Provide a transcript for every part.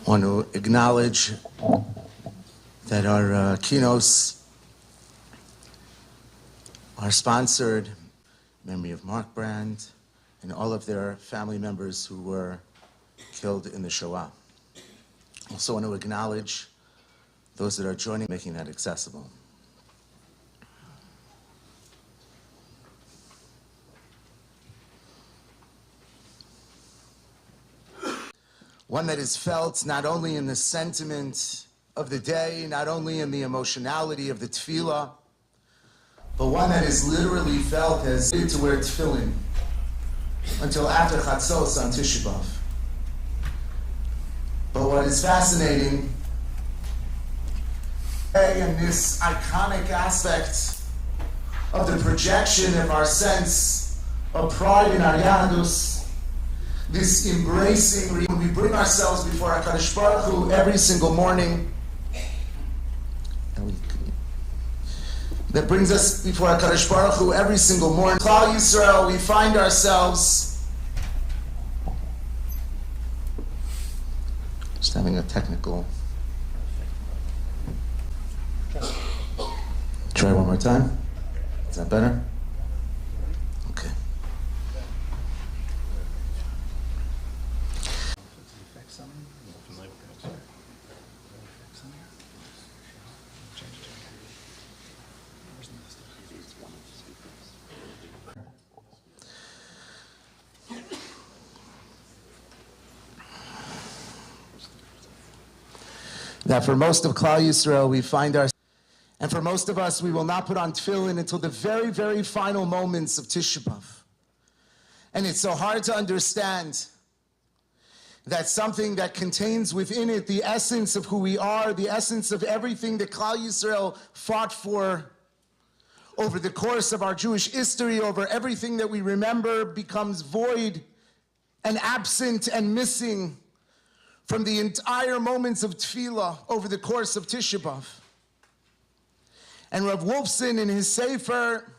want to acknowledge that our KINNOS are sponsored in memory of Mark Brand and all of their family members who were killed in the Shoah. Also want to acknowledge those that are joining, making that accessible. One that is felt not only in the sentiment of the day, not only in the emotionality of the tefillah, but one that is literally felt as to wear tefillin until after Chatzos on Tisha B'Av. But what is fascinating, and this iconic aspect of the projection of our sense of pride in our Yahadus, this embracing, when we bring ourselves before HaKadosh Baruch Hu every single morning, that brings us before HaKadosh Baruch Hu every single morning. Klal Yisrael, we find ourselves just having a technical. Try one more time. Is that better? Okay. That for most of Klal Yisrael, we find ourselves, and for most of us, we will not put on tefillin until the very, very final moments of Tisha B'Av. And it's so hard to understand that something that contains within it the essence of who we are, the essence of everything that Klal Yisrael fought for over the course of our Jewish history, over everything that we remember, becomes void and absent and missing from the entire moments of tefillah over the course of Tisha B'Av. And Rav Wolfson in his Sefer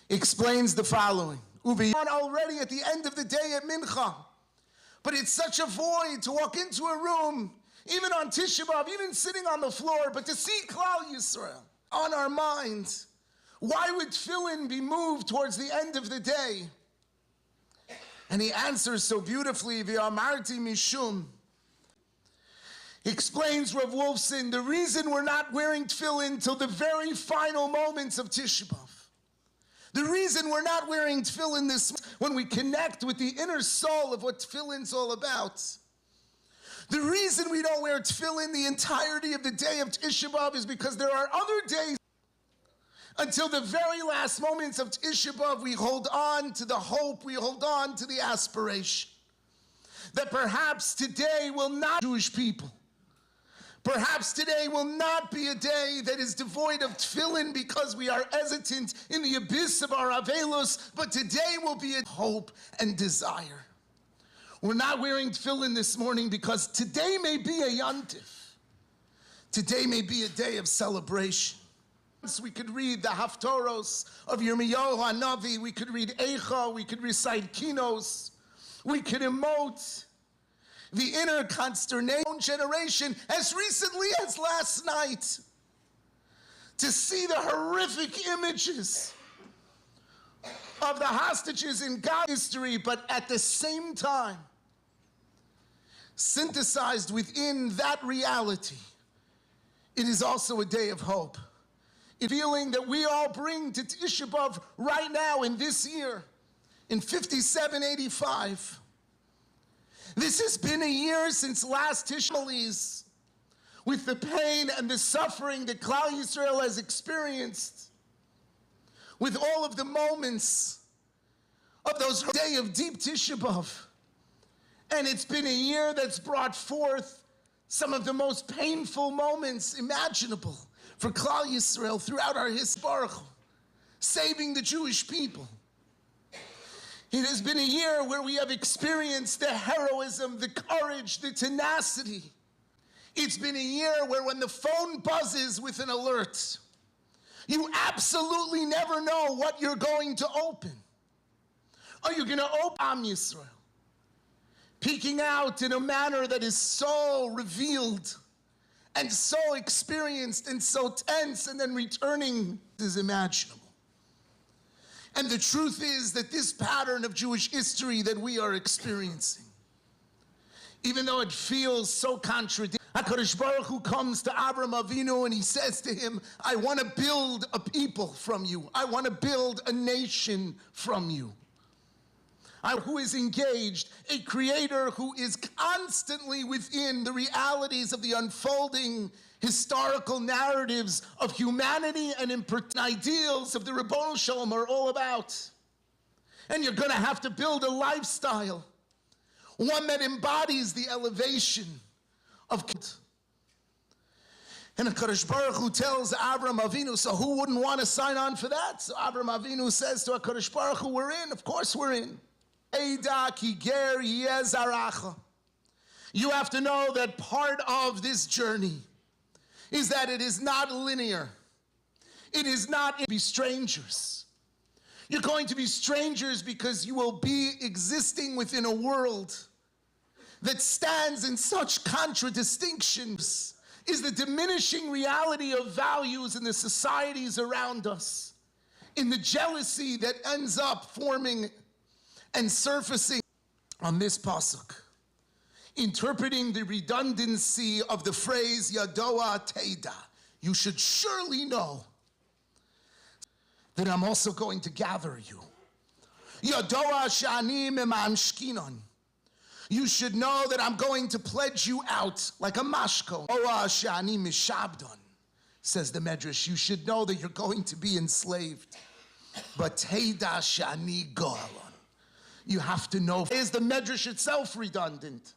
explains the following. Already at the end of the day at Mincha, but it's such a void to walk into a room, even on Tisha B'Av, even sitting on the floor, but to see Klal Yisrael on our minds. Why would tefillin be moved towards the end of the day? And he answers so beautifully, V'amarti mishum. He explains, Rav Wolfson, the reason we're not wearing tefillin till the very final moments of Tisha B'Av. The reason we're not wearing tefillin this when we connect with the inner soul of what tefillin's all about. The reason we don't wear tefillin the entirety of the day of Tisha B'Av is because there are other days until the very last moments of Tisha B'Av we hold on to the hope, we hold on to the aspiration that perhaps today will not Jewish people. Perhaps today will not be a day that is devoid of tefillin because we are hesitant in the abyss of our avelus, but today will be a hope and desire. We're not wearing tefillin this morning because today may be a yontif. Today may be a day of celebration. We could read the Haftoros of Yirmiyahu HaNavi, we could read Eicha, we could recite KINNOS, we could emote the inner consternation generation as recently as last night to see the horrific images of the hostages in Gaza history, but at the same time, synthesized within that reality, it is also a day of hope. A feeling that we all bring to Tisha B'Av right now in this year, in 5785. This has been a year since last Tisha B'Av, with the pain and the suffering that Klal Yisrael has experienced, with all of the moments of those day of deep Tisha B'Av. And it's been a year that's brought forth some of the most painful moments imaginable for Klal Yisrael throughout our history, saving the Jewish people. It has been a year where we have experienced the heroism, the courage, the tenacity. It's been a year where when the phone buzzes with an alert, you absolutely never know what you're going to open. Are you going to open Am Yisrael? peeking out in a manner that is so revealed and so experienced and so tense, and then returning is imaginable. And the truth is that this pattern of Jewish history that we are experiencing, even though it feels so contradictory, HaKadosh Baruch Hu comes to Avraham Avinu and he says to him, I want to build a people from you. I want to build a nation from you. Who is engaged, a creator who is constantly within the realities of the unfolding historical narratives of humanity and ideals of the Ribono Shalom are all about. And you're going to have to build a lifestyle, one that embodies the elevation of God. And HaKadosh Baruch Hu tells Avraham Avinu, so who wouldn't want to sign on for that? So Avraham Avinu says to HaKadosh Baruch Hu, we're in, of course we're in. You have to know that part of this journey is that it is not linear. It is not to be strangers. You're going to be strangers because you will be existing within a world that stands in such contradistinctions, is the diminishing reality of values in the societies around us, in the jealousy that ends up forming and surfacing on this pasuk, interpreting the redundancy of the phrase Yadoa Teida. You should surely know that I'm also going to gather you. Yadoa Shani Meman Shkinon. You should know that I'm going to pledge you out like a mashko. Oa Shani Mishabdon, says the Medrash. You should know that you're going to be enslaved. But Teida Shani Goalon. You have to know. Is the Medrash itself redundant?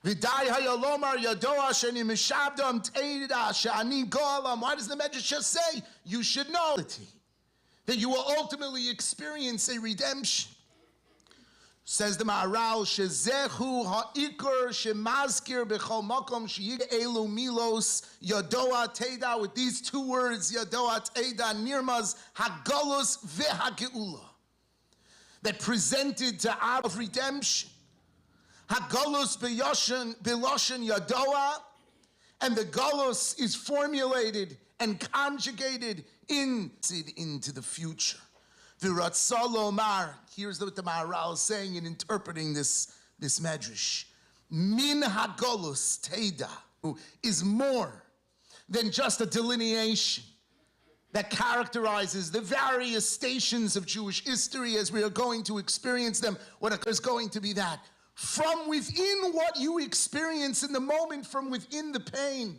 V'dai hayalomar yadoa sheni mishabdam teida shani goalam. Why does the Medrash just say, you should know that you will ultimately experience a redemption? Says the Maharal, shezehu ha'ikor shemazkir b'chol makom sheyig elu milos yadoa teida. With these two words, yadoa teida, nirmaz hagolus v'hageula, that presented to our of redemption. Hagolus b'loshen yadoa, and the golus is formulated and conjugated into the future. V'ratzah lomar, here's what the Maharal is saying in interpreting this medrash. Min hagolus teida is more than just a delineation that characterizes the various stations of Jewish history as we are going to experience them. What is going to be that? From within what you experience in the moment, from within the pain,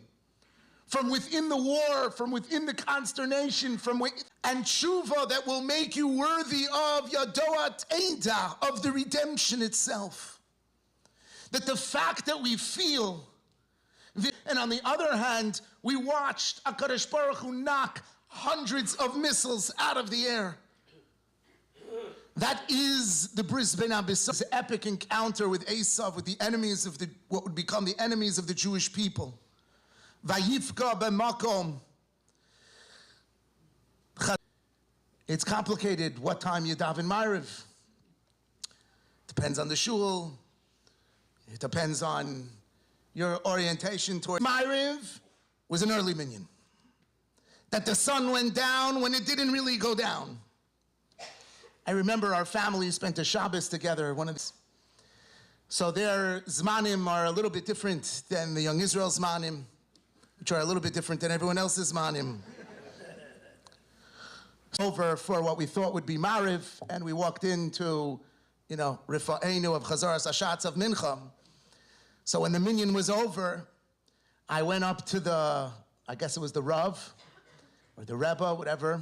from within the war, from within the consternation, and tshuva that will make you worthy of Yadoa Teida, of the redemption itself. That the fact that we feel, and on the other hand, we watched HaKadosh Baruch Hu knock hundreds of missiles out of the air. That is the Bris Ben Abis's epic encounter with Esav, with the enemies of what would become the enemies of the Jewish people. Vayifka b'makom. It's complicated what time you daven Ma'ariv. Depends on the shul. It depends on your orientation toward Ma'ariv. Was an early minyan. That the sun went down when it didn't really go down. I remember our family spent a Shabbos together, so their Zmanim are a little bit different than the Young Israel Zmanim, which are a little bit different than everyone else's Zmanim. Over for what we thought would be Mariv, and we walked into, Rifa'enu of Chazaras Ashatz of Mincha. So when the minyan was over, I went up to I guess it was the Rav, or the Rebbe, whatever.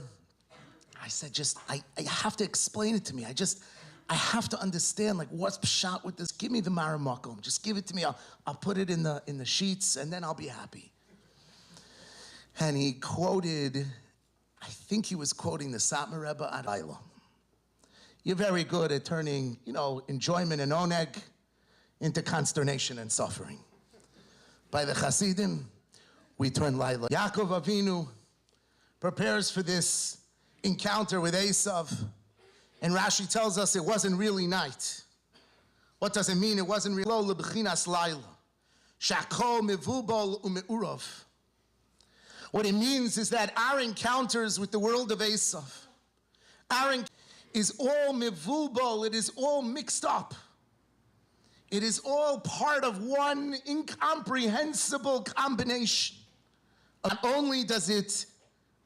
I said, I have to explain it to me. I have to understand, what's pshat with this. Give me the Mara Makom. Just give it to me. I'll put it in the sheets, and then I'll be happy. And he quoted, I think he was quoting the Satmar Rebbe at Ayla. You're very good at turning, enjoyment and oneg into consternation and suffering. By the Hasidim, we turn Laila. Yaakov Avinu prepares for this encounter with Esav, and Rashi tells us it wasn't really night. What does it mean? It wasn't real. Lo lebechinas laila. Shakol mevubal ume'urav. What it means is that our encounters with the world of Esav, is all mevubal, it is all mixed up. It is all part of one incomprehensible combination. Not only does it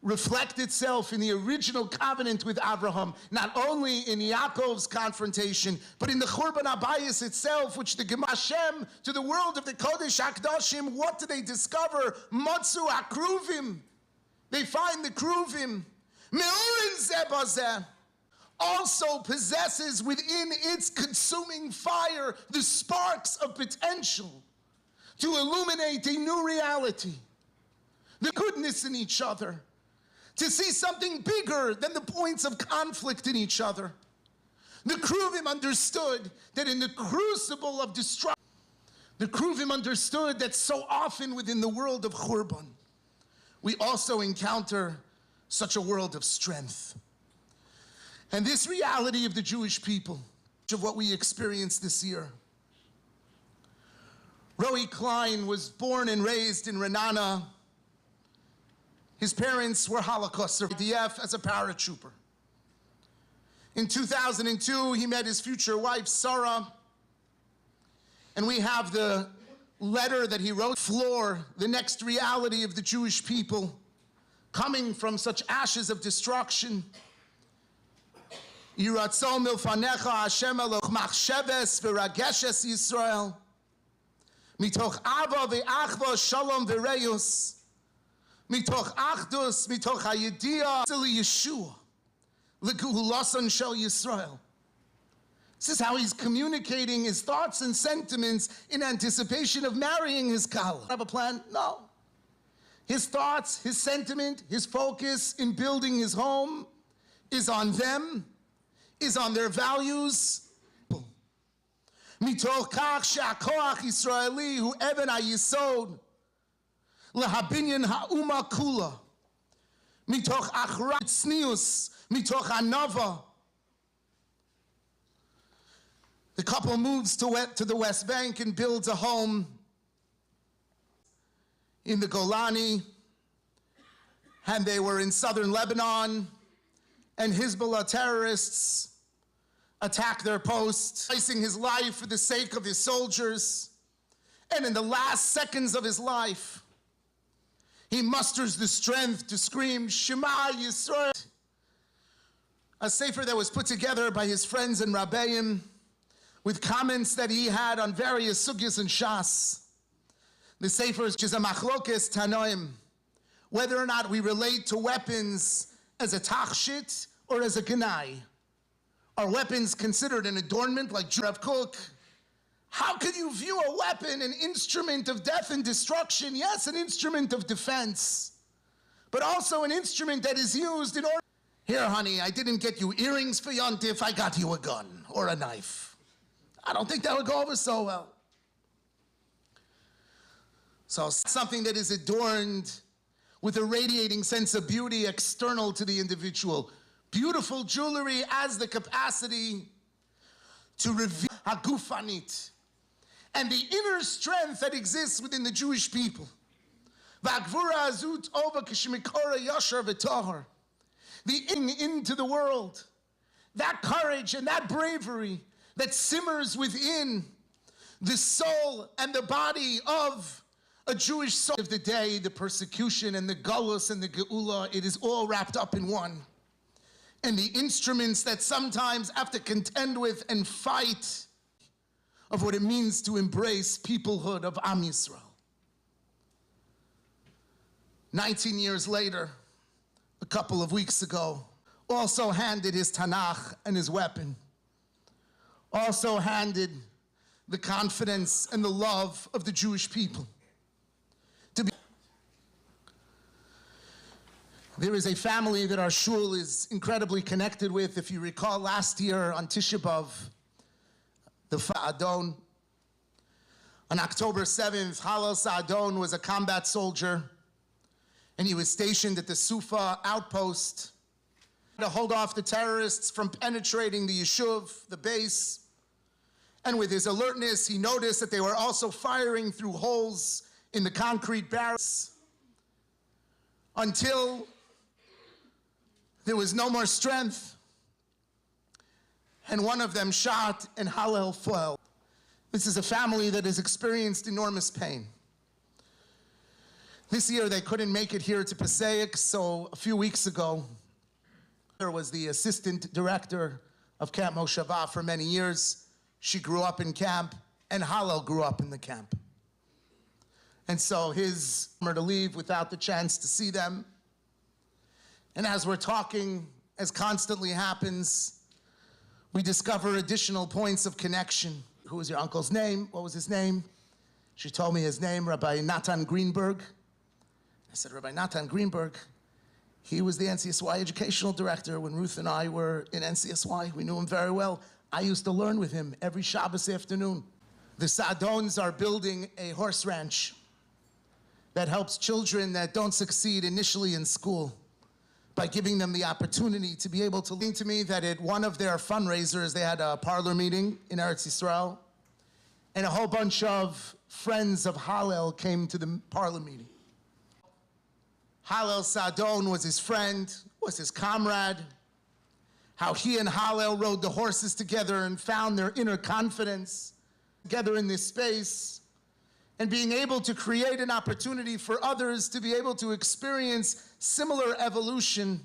reflect itself in the original covenant with Abraham, not only in Yaakov's confrontation, but in the Churban Abayis itself, which the Gemara Hashem to the world of the Kodesh HaKadoshim, what do they discover? Matzu HaKruvim. They find the Kruvim. Meurin Zebazeh also possesses within its consuming fire the sparks of potential to illuminate a new reality, the goodness in each other, to see something bigger than the points of conflict in each other. The Kruvim understood that in the crucible of destruction, the Kruvim understood that so often within the world of Churban, we also encounter such a world of strength. And this reality of the Jewish people, of what we experienced this year. Roe Klein was born and raised in Renana. His parents were Holocaust survivors, IDF as a paratrooper. In 2002, he met his future wife, Sarah. And we have the letter that he wrote, Floor, the next reality of the Jewish people, coming from such ashes of destruction. Yiratzon milfanecha Hashem eloch machsheves v'rageshes Yisrael mitoch ava ve'achva shalom v'reyus mitoch achdus mitoch hayedia li Yeshua l'geulason shel Yisrael. This is how he's communicating his thoughts and sentiments in anticipation of marrying his kala. Have a plan? No. His thoughts, his sentiment, his focus in building his home is on them, is on their values. Mitoch kach she'akoach Yisraeli hu even hayisod lehabinyan ha'uma kula. Mitoch achrat tznius, mitoch anava. The couple moves to the West Bank and builds a home in the Golani, and they were in southern Lebanon, and Hezbollah terrorists attacked their post, placing his life for the sake of his soldiers. And in the last seconds of his life, he musters the strength to scream, Shema Yisrael. A sefer that was put together by his friends and Rabbeim, with comments that he had on various sugyas and shas. The sefer is a machlokes tanoim, whether or not we relate to weapons as a tachshit or as a ganai. Are weapons considered an adornment like Rav Kook? How could you view a weapon, an instrument of death and destruction? Yes, an instrument of defense, but also an instrument that is used in order. Here, honey, I didn't get you earrings for Yontif, I got you a gun or a knife. I don't think that would go over so well. So something that is adorned with a radiating sense of beauty external to the individual. Beautiful jewelry has the capacity to reveal hagufanit and the inner strength that exists within the Jewish people. V'agvura azut ova k'shemikora yashar v'tahar. The into the world, that courage and that bravery that simmers within the soul and the body of a Jewish soul. Of the day, the persecution and the galus and the geula, it is all wrapped up in one. And the instruments that sometimes have to contend with and fight of what it means to embrace peoplehood of Am Yisrael. 19 years later, a couple of weeks ago, also handed his Tanakh and his weapon. Also handed the confidence and the love of the Jewish people. There is a family that our shul is incredibly connected with. If you recall, last year on Tisha B'Av, the Sa'adon, on October 7th, Halal Sa'adon was a combat soldier, and he was stationed at the Sufa outpost to hold off the terrorists from penetrating the yeshuv, the base. And with his alertness, he noticed that they were also firing through holes in the concrete barrels until there was no more strength. And one of them shot and Hallel fell. This is a family that has experienced enormous pain. This year they couldn't make it here to Passaic, so a few weeks ago, there was the assistant director of Camp Moshava for many years. She grew up in camp, and Hallel grew up in the camp. And so his to leave without the chance to see them. And as we're talking, as constantly happens, we discover additional points of connection. Who was your uncle's name? What was his name? She told me his name, Rabbi Natan Greenberg. I said, Rabbi Natan Greenberg, he was the NCSY educational director when Ruth and I were in NCSY. We knew him very well. I used to learn with him every Shabbos afternoon. The Sadons are building a horse ranch that helps children that don't succeed initially in school by giving them the opportunity to be able to lean to me that at one of their fundraisers, they had a parlor meeting in Eretz Yisrael, and a whole bunch of friends of Hallel came to the parlor meeting. Hallel Sadon was his friend, was his comrade, how he and Hallel rode the horses together and found their inner confidence together in this space, and being able to create an opportunity for others to be able to experience similar evolution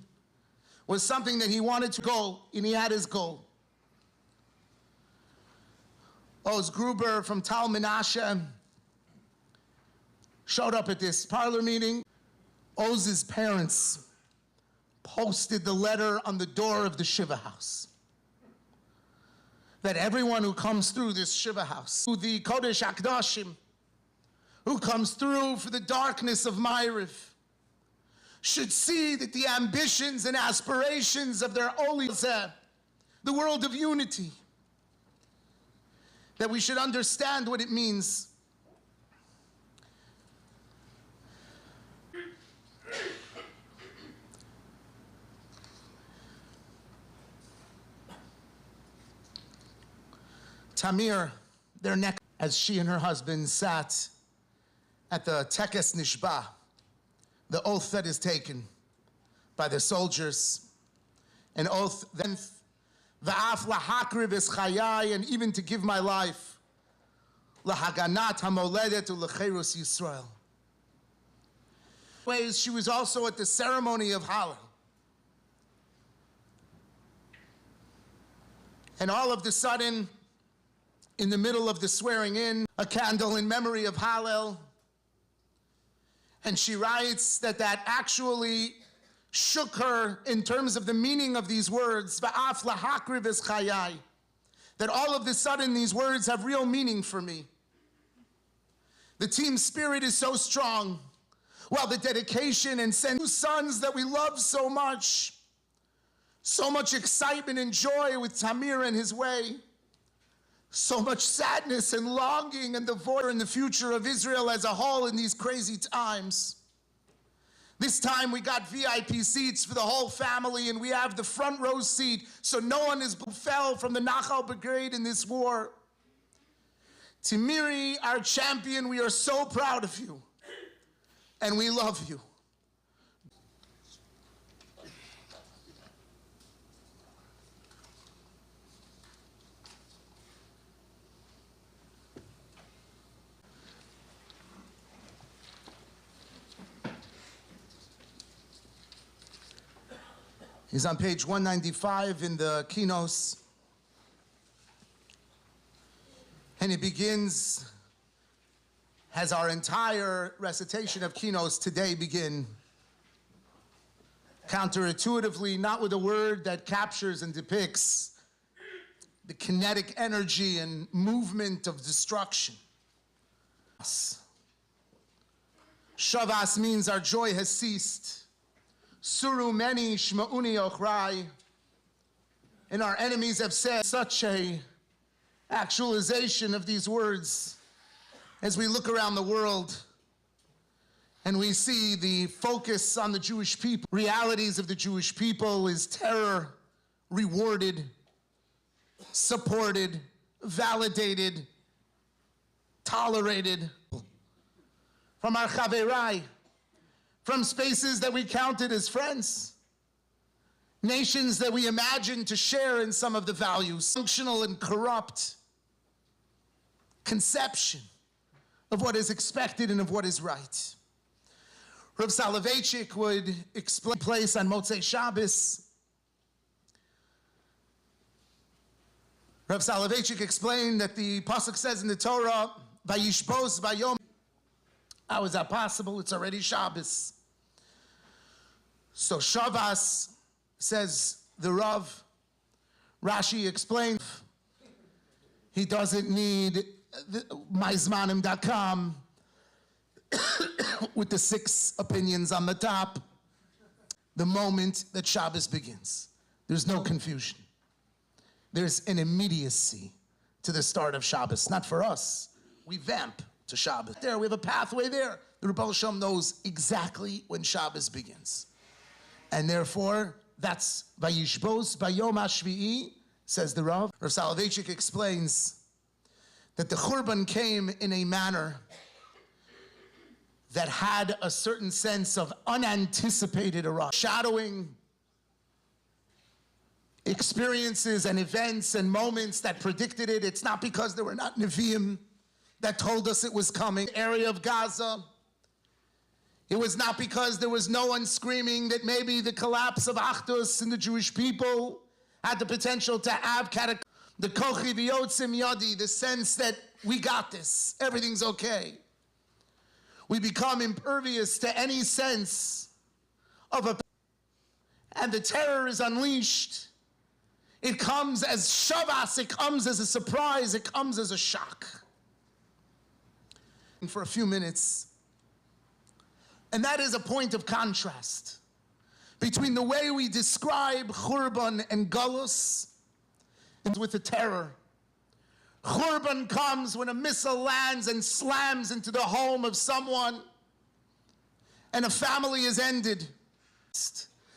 was something that he wanted to go, and he had his goal. Oz Gruber from Tal Menashe showed up at this parlor meeting. Oz's parents posted the letter on the door of the Shiva house that everyone who comes through this Shiva house, who the Kodesh HaKadoshim, who comes through for the darkness of Ma'ariv, should see that the ambitions and aspirations of their Oli Zeh, the world of unity, that we should understand what it means. Tamir, their neck, as she and her husband sat at the Tekes Nishba, the oath that is taken by the soldiers, an oath then va'af lahakriv es chayai, and even to give my life lahaganat hamoledet ulecherus Yisrael. Ways she was also at the ceremony of Hallel, and all of the sudden, in the middle of the swearing in, a candle in memory of Hallel. And she writes that actually shook her in terms of the meaning of these words, Va'af lahakriv es chayai, that all of the sudden these words have real meaning for me. The team spirit is so strong, while the dedication and send two sons that we love so much excitement and joy with Tamir and his way. So much sadness and longing and the void in the future of Israel as a whole in these crazy times. This time we got VIP seats for the whole family, and we have the front row seat so no one fell from the Nachal Brigade in this war. Timiri, our champion, we are so proud of you and we love you. He's on page 195 in the KINNOS. And it begins, as our entire recitation of KINNOS today begin, counterintuitively, not with a word that captures and depicts the kinetic energy and movement of destruction. Shavas means our joy has ceased. Suru meni shma'uni ochrai. And our enemies have said such a actualization of these words as we look around the world and we see the focus on the Jewish people. Realities of the Jewish people is terror rewarded, supported, validated, tolerated from our chaverai, from spaces that we counted as friends, nations that we imagined to share in some of the values, functional and corrupt conception of what is expected and of what is right. Rav Soloveitchik would explain place on Motzei Shabbos. Rav Soloveitchik explained that the pasuk says in the Torah, "Vayishbos vayom." How is that possible? It's already Shabbos. So Shabbos, says the Rav. Rashi explained he doesn't need myzmanim.com with the 6 opinions on the top. The moment that Shabbos begins, there's no confusion. There's an immediacy to the start of Shabbos. Not for us. We vamp to Shabbos. There, we have a pathway there. The Rebbe Shem knows exactly when Shabbos begins. And therefore, that's Vayishbos Bayom HaShvi'i, says the Rav. Rav Soloveitchik explains that the Churban came in a manner that had a certain sense of unanticipated arrival, shadowing experiences and events and moments that predicted it. It's not because there were not Nevi'im that told us it was coming. Area of Gaza. It was not because there was no one screaming that maybe the collapse of Achdus in the Jewish people had the potential to have the kochi v'yotzim yadi, the sense that we got this, everything's okay. We become impervious to any sense of a, and the terror is unleashed. It comes as shavas, it comes as a surprise, it comes as a shock. And for a few minutes, and that is a point of contrast between the way we describe Churban and Galus and with the terror. Churban comes when a missile lands and slams into the home of someone and a family is ended,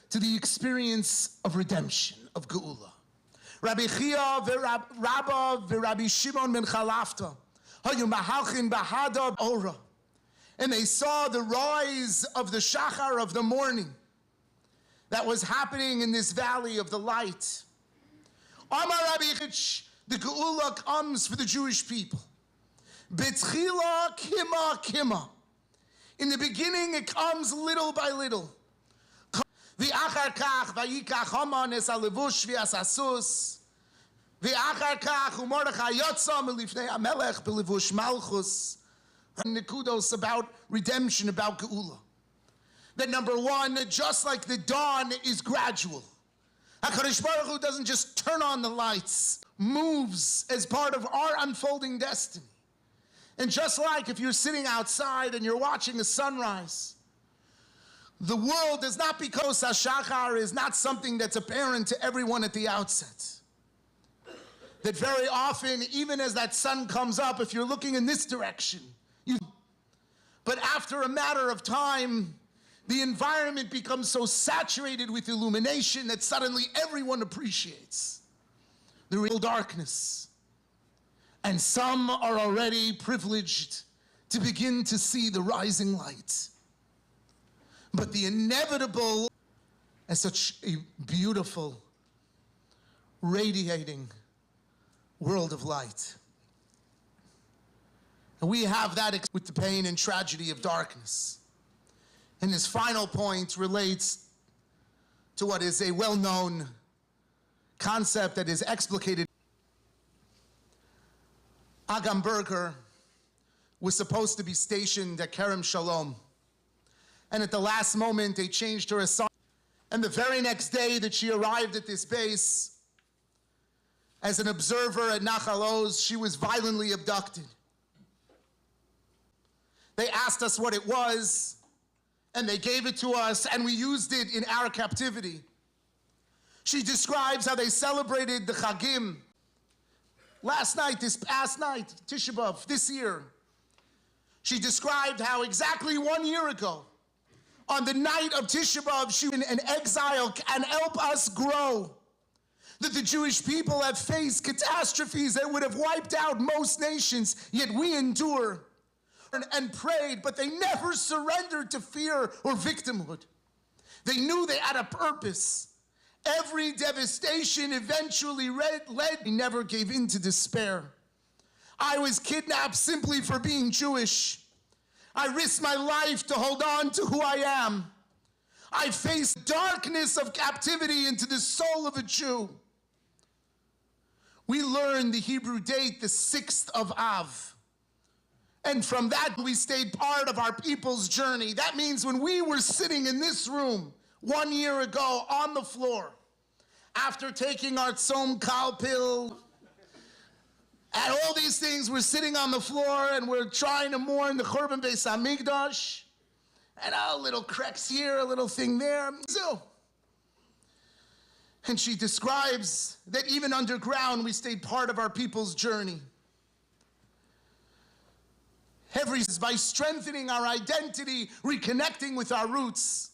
to the experience of redemption, of Geula. Rabbi Chia v'Rabba v'Rabbi Shimon ben Chalafta hayu mahalchin b'hada ora. And they saw the rise of the shachar of the morning that was happening in this valley of the light. Amar Rabbi Chich, the Geula comes for the Jewish people. Betchila kima kima. In the beginning, it comes little by little. V'achar kach vayikach Haman es halevush v'asasus. V'achar kach u'Mordechai yotza melifnei hamelech b'levush malchus. Nekudos about redemption, about Geula. That number one, just like the dawn is gradual. HaKadosh Baruch Hu doesn't just turn on the lights, moves as part of our unfolding destiny. And just like if you're sitting outside and you're watching the sunrise, the world does not, because HaShachar is not something that's apparent to everyone at the outset. That very often, even as that sun comes up, if you're looking in this direction, but after a matter of time, the environment becomes so saturated with illumination that suddenly everyone appreciates the real darkness. And some are already privileged to begin to see the rising light. But the inevitable, as such a beautiful, radiating world of light. And we have that with the pain and tragedy of darkness. And his final point relates to what is a well-known concept that is explicated. Agam Berger was supposed to be stationed at Kerem Shalom. And at the last moment, they changed her assignment. And the very next day that she arrived at this base, as an observer at Nachal Oz, she was violently abducted. They asked us what it was, and they gave it to us, and we used it in our captivity. She describes how they celebrated the Chagim last night, this past night, Tisha B'Av, this year. She described how exactly 1 year ago, on the night of Tisha B'Av, she was in exile and help us grow. that the Jewish people have faced catastrophes that would have wiped out most nations, yet we endure and prayed, but they never surrendered to fear or victimhood. They knew they had a purpose. Every devastation eventually led, he never gave in to despair. I was kidnapped simply for being Jewish. I risked my life to hold on to who I am. I faced darkness of captivity into the soul of a Jew. We learned the Hebrew date, the 6th of Av. And from that, we stayed part of our people's journey. That means when we were sitting in this room 1 year ago on the floor, after taking our Tzom Kal pill, and all these things, we're sitting on the floor and we're trying to mourn the Churban Beis Hamikdash, and a little cracks here, a little thing there. So, and she describes that even underground, we stayed part of our people's journey. By strengthening our identity, reconnecting with our roots.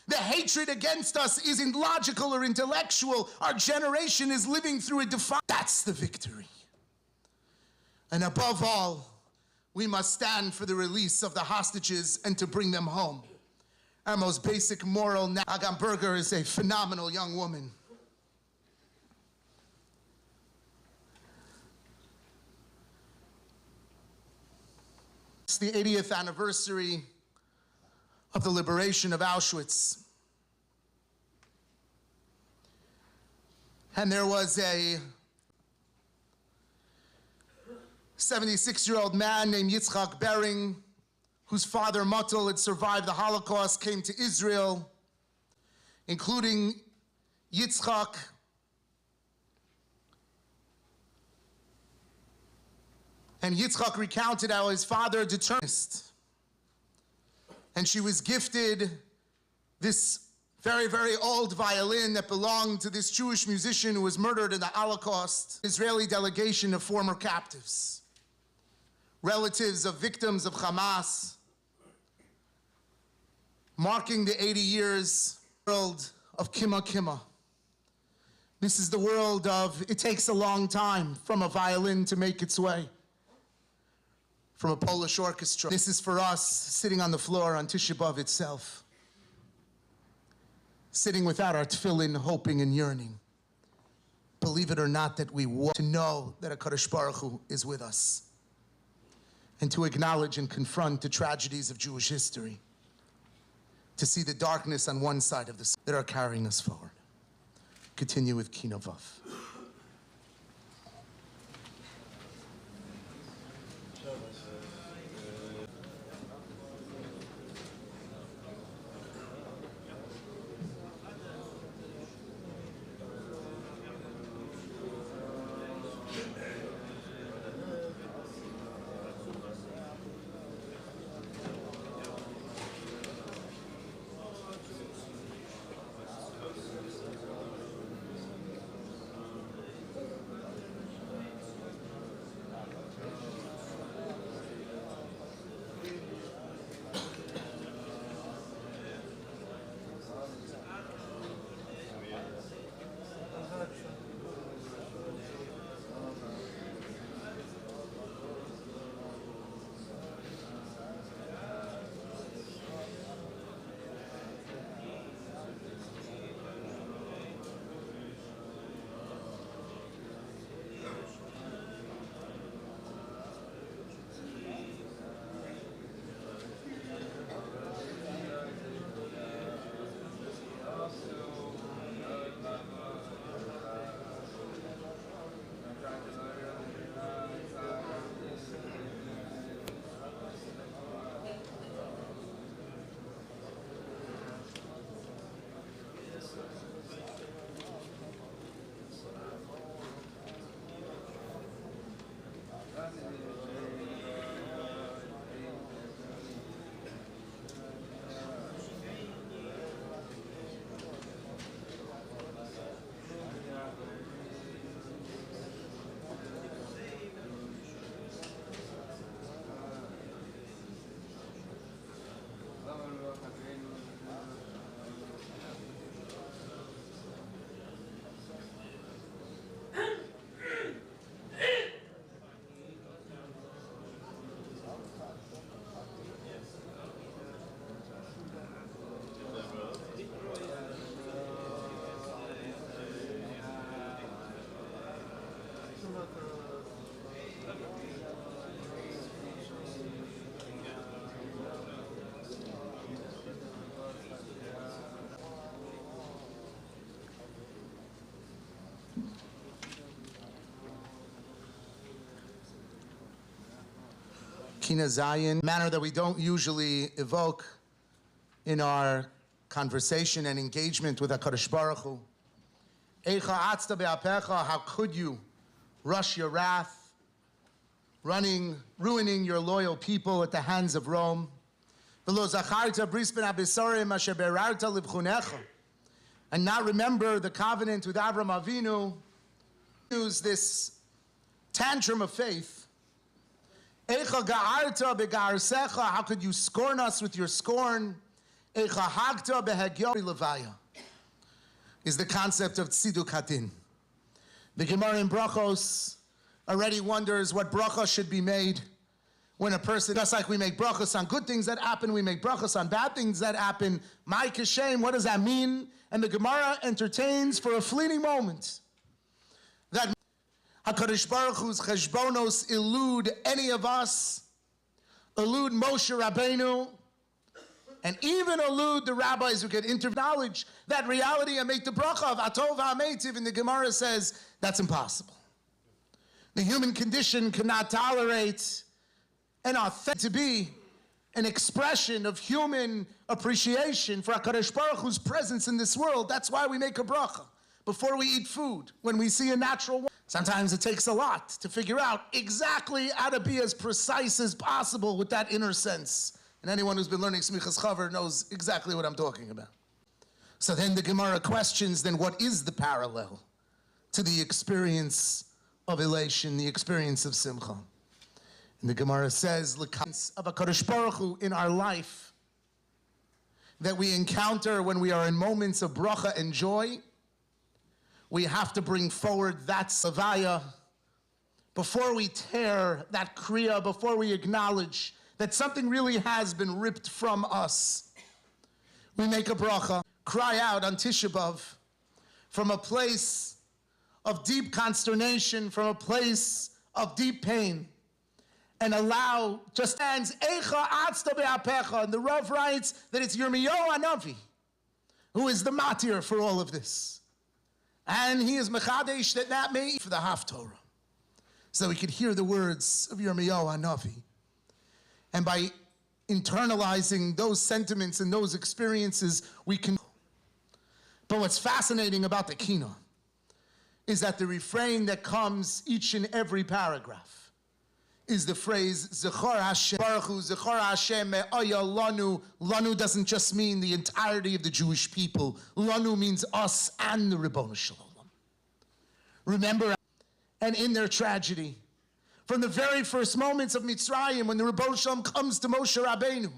The hatred against us isn't logical or intellectual. Our generation is living through a defiance. That's the victory. And above all, we must stand for the release of the hostages and to bring them home. Our most basic moral. Agam Berger is a phenomenal young woman. It's the 80th anniversary of the liberation of Auschwitz. And there was a 76-year-old man named Yitzchak Bering, whose father Motel had survived the Holocaust, came to Israel, including Yitzchak. And Yitzchak recounted how his father determined. And she was gifted this very, very old violin that belonged to this Jewish musician who was murdered in the Holocaust. Israeli delegation of former captives, relatives of victims of Hamas, marking the 80 years world of Kima Kima. This is the world of, it takes a long time from a violin to make its way, from a Polish orchestra. This is for us sitting on the floor on Tisha B'Av itself, sitting without our tefillin, hoping and yearning. Believe it or not, that we want to know that HaKadosh Baruch Hu is with us, and to acknowledge and confront the tragedies of Jewish history, to see the darkness on one side of the that are carrying us forward. Continue with KINNOS. KINNOS Zayin, manner that we don't usually evoke in our conversation and engagement with HaKadosh Baruch Hu. Eicha atzta be'apecha, how could you rush your wrath, ruining your loyal people at the hands of Rome? V'lo zacharta bris ben abisarim asher berarta livchunecha, and not remember the covenant with Avram Avinu. Use this tantrum of faith. Eicha ga'arta be'ga'arsecha, how could you scorn us with your scorn? Eicha hagta be'hagyori levaya, is the concept of tziduk hatin. The Gemara in Brachos already wonders what bracha should be made when a person, just like we make brachos on good things that happen, we make brachos on bad things that happen. My kashem, what does that mean? And the Gemara entertains for a fleeting moment that HaKadosh Baruch Hu's cheshbonos elude any of us, elude Moshe Rabbeinu, and even elude the rabbis who could acknowledge that reality and make the bracha of Atov HaMeitiv. And the Gemara says that's impossible. The human condition cannot tolerate an authentic to be an expression of human appreciation for HaKadosh Baruch Hu's presence in this world. That's why we make a bracha before we eat food, when we see a natural one. Sometimes it takes a lot to figure out exactly how to be as precise as possible with that inner sense. And anyone who's been learning Smichas Chaver knows exactly what I'm talking about. So then the Gemara questions, then what is the parallel to the experience of elation, the experience of Simcha? And the Gemara says, l'kans of HaKadosh Baruch Hu in our life that we encounter when we are in moments of bracha and joy, we have to bring forward that savaya before we tear that kriya, before we acknowledge that something really has been ripped from us. We make a bracha, cry out on Tisha B'Av from a place of deep consternation, from a place of deep pain, and allow, just stands, Eicha atzta be'apecha, and the Rav writes that it's Yirmiyahu Hanavi who is the matir for all of this. And he is mechadesh that may for the Haftorah, so we could hear the words of Yirmiyahu Hanavi. And by internalizing those sentiments and those experiences, we can. But what's fascinating about the Kinnos is that the refrain that comes each and every paragraph is the phrase, Zechor Hashem, Baruch Hu, Zechor Hashem me'aya lanu. Lanu doesn't just mean the entirety of the Jewish people. Lanu means us and the Ribono Shel Olam. Remember, and in their tragedy, from the very first moments of Mitzrayim, when the Ribono Shel Olam comes to Moshe Rabbeinu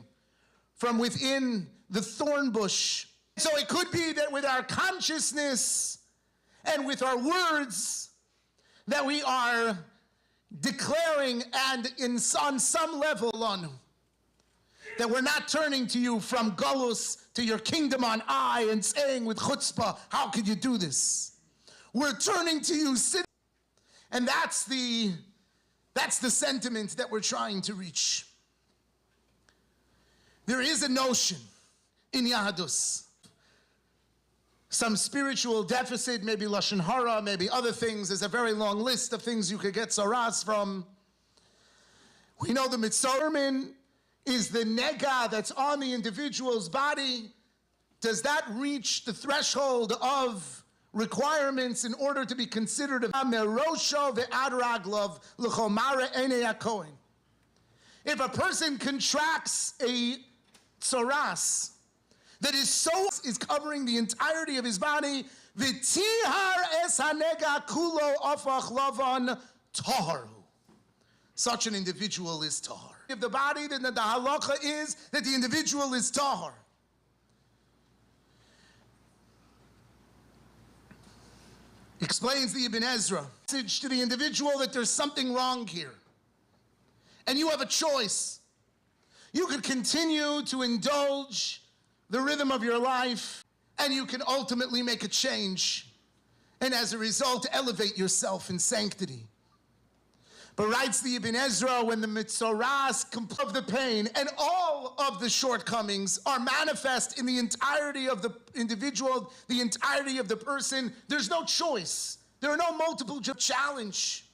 from within the thorn bush. So it could be that with our consciousness and with our words that we are declaring and on some level on that we're not turning to you from Golus to your kingdom on high and saying with chutzpah, how could you do this? We're turning to you, and that's the sentiment that we're trying to reach. There is a notion in Yahadus, some spiritual deficit, maybe Lashon Hara, maybe other things. There's a very long list of things you could get saras from. We know the Mitzormin is the nega that's on the individual's body. Does that reach the threshold of requirements in order to be considered a merosho ve'adraglov l'chomare enei hakohen? If a person contracts a tsaras that is covering the entirety of his body, v'tihar es hanega kulo afach lavan taharu. Such an individual is tahar. If the body, then the halacha is that the individual is tahar. Explains the Ibn Ezra message to the individual that there's something wrong here. And you have a choice. You could continue to indulge the rhythm of your life, and you can ultimately make a change, and as a result, elevate yourself in sanctity. But writes the Ibn Ezra, when the mitzoras of the pain and all of the shortcomings are manifest in the entirety of the individual, the entirety of the person, there's no choice. There are no multiple challenge.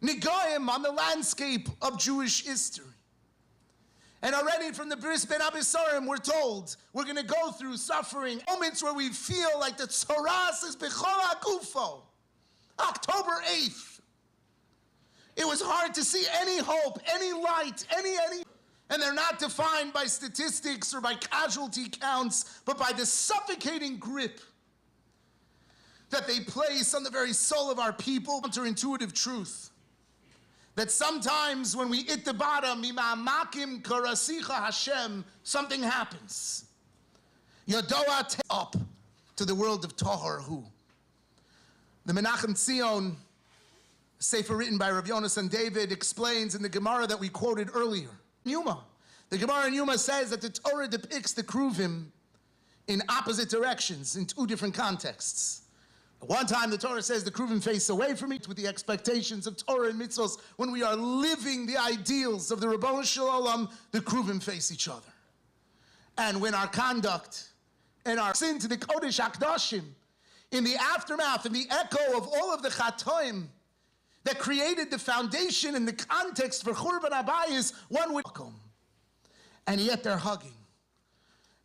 Nigoyim on the landscape of Jewish history. And already from the Bris Ben Abisarim, we're told we're going to go through suffering, moments where we feel like the tzoras is b'chol ha'gufo. October 8th. It was hard to see any hope, any light, any. And they're not defined by statistics or by casualty counts, but by the suffocating grip that they place on the very soul of our people. Counterintuitive truth that sometimes when we hit the bottom, mima'amakim karasicha Hashem, something happens. Yadoa up to the world of Tahor Hu. The Menachem Tzion, a sefer written by Rabbi Yonasan David, explains in the Gemara that we quoted earlier. Yuma. The Gemara in Yuma says that the Torah depicts the Kruvim in opposite directions, in two different contexts. At one time, the Torah says the Kruvim face away from it with the expectations of Torah and mitzvos. When we are living the ideals of the Ribbono Shel Olam, the Kruvim face each other. And when our conduct and our sin to the Kodesh HaKadoshim, in the aftermath, in the echo of all of the Chatoim that created the foundation and the context for Churban Abayis, one would welcome. And yet they're hugging.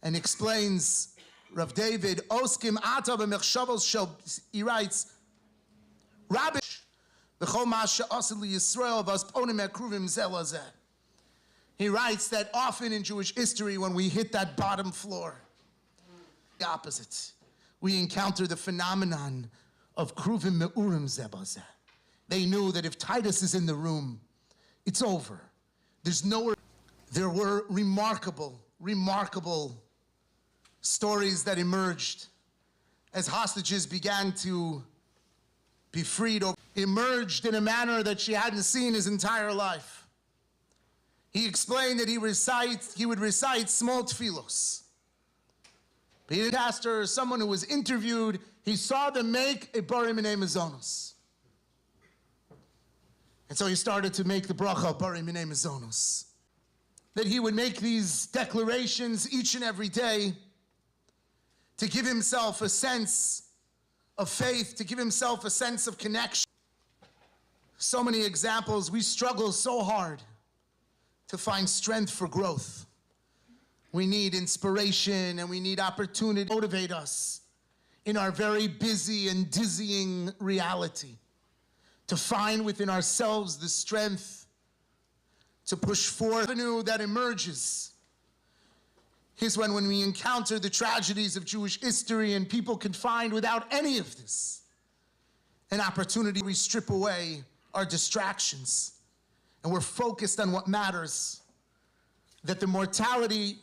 And explains Rav David, Oskim Ata b'mechshavos shel, he writes, Rabbi, v'chol ma she'asid liYisrael v'asponim ekruvim zeh lazeh. He writes that often in Jewish history, when we hit that bottom floor, the opposite, we encounter the phenomenon of kruvim me'urim zeh bazeh. They knew that if Titus is in the room, it's over. There's nowhere. There were remarkable stories that emerged as hostages began to be freed, or emerged in a manner that she hadn't seen his entire life. He explained that he would recite small tefillos. Peter Pastor, someone who was interviewed, he saw them make a Bari Minei Mazonos. And so he started to make the bracha Bari Minei Mazonos. That he would make these declarations each and every day to give himself a sense of faith, to give himself a sense of connection. So many examples. We struggle so hard to find strength for growth. We need inspiration and we need opportunity to motivate us in our very busy and dizzying reality, to find within ourselves the strength to push forward. The avenue that emerges is when we encounter the tragedies of Jewish history and people can find without any of this an opportunity. We strip away our distractions and we're focused on what matters. That the mortality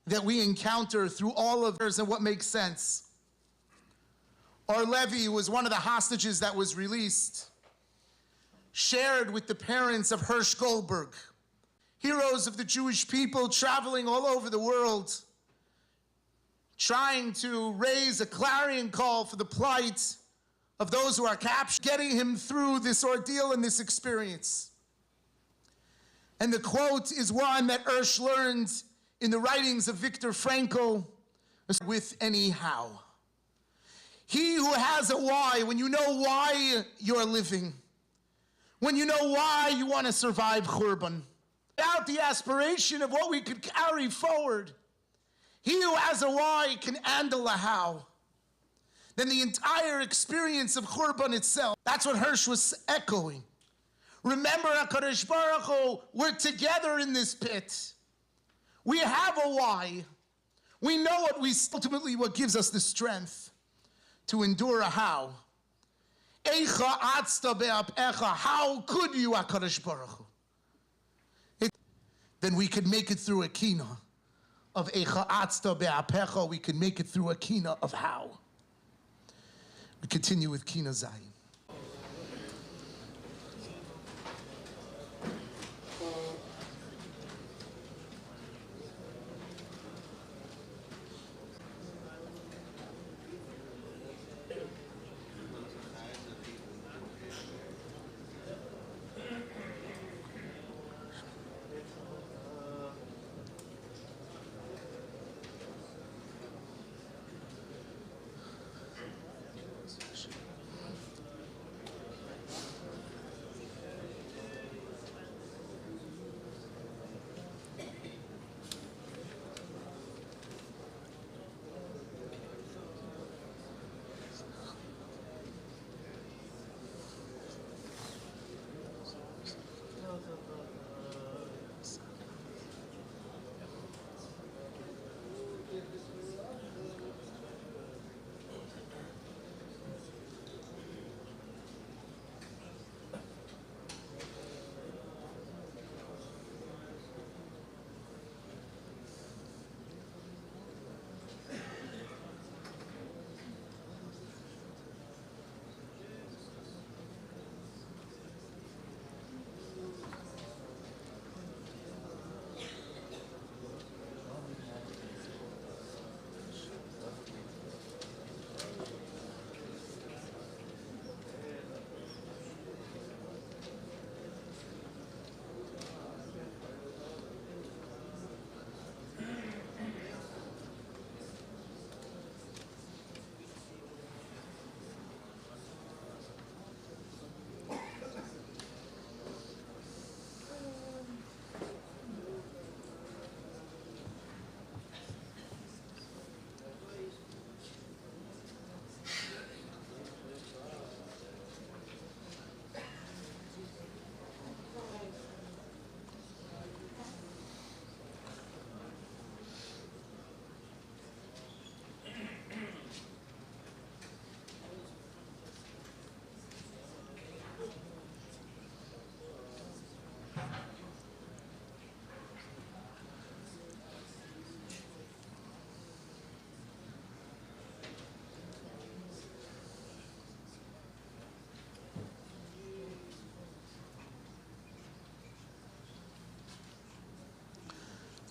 that we encounter through all of this and what makes sense. Or Levi was one of the hostages that was released, shared with the parents of Hirsch Goldberg, heroes of the Jewish people traveling all over the world, trying to raise a clarion call for the plight of those who are captured, getting him through this ordeal and this experience. And the quote is one that Hirsch learned in the writings of Viktor Frankl, with anyhow. He who has a why, when you know why you're living, when you know why you want to survive Churban, without the aspiration of what we could carry forward, he who has a why can handle a how. Then the entire experience of Churban itself, that's what Hirsch was echoing. Remember, HaKadosh Baruch Hu, we're together in this pit. We have a why. We know what ultimately what gives us the strength to endure a how. Eicha atzta be'apecha. How could you, HaKadosh Baruch Hu? Then we could make it through a kina of Eicha atzta be'apecha. We could make it through a kina of how. We continue with Kina Zayin.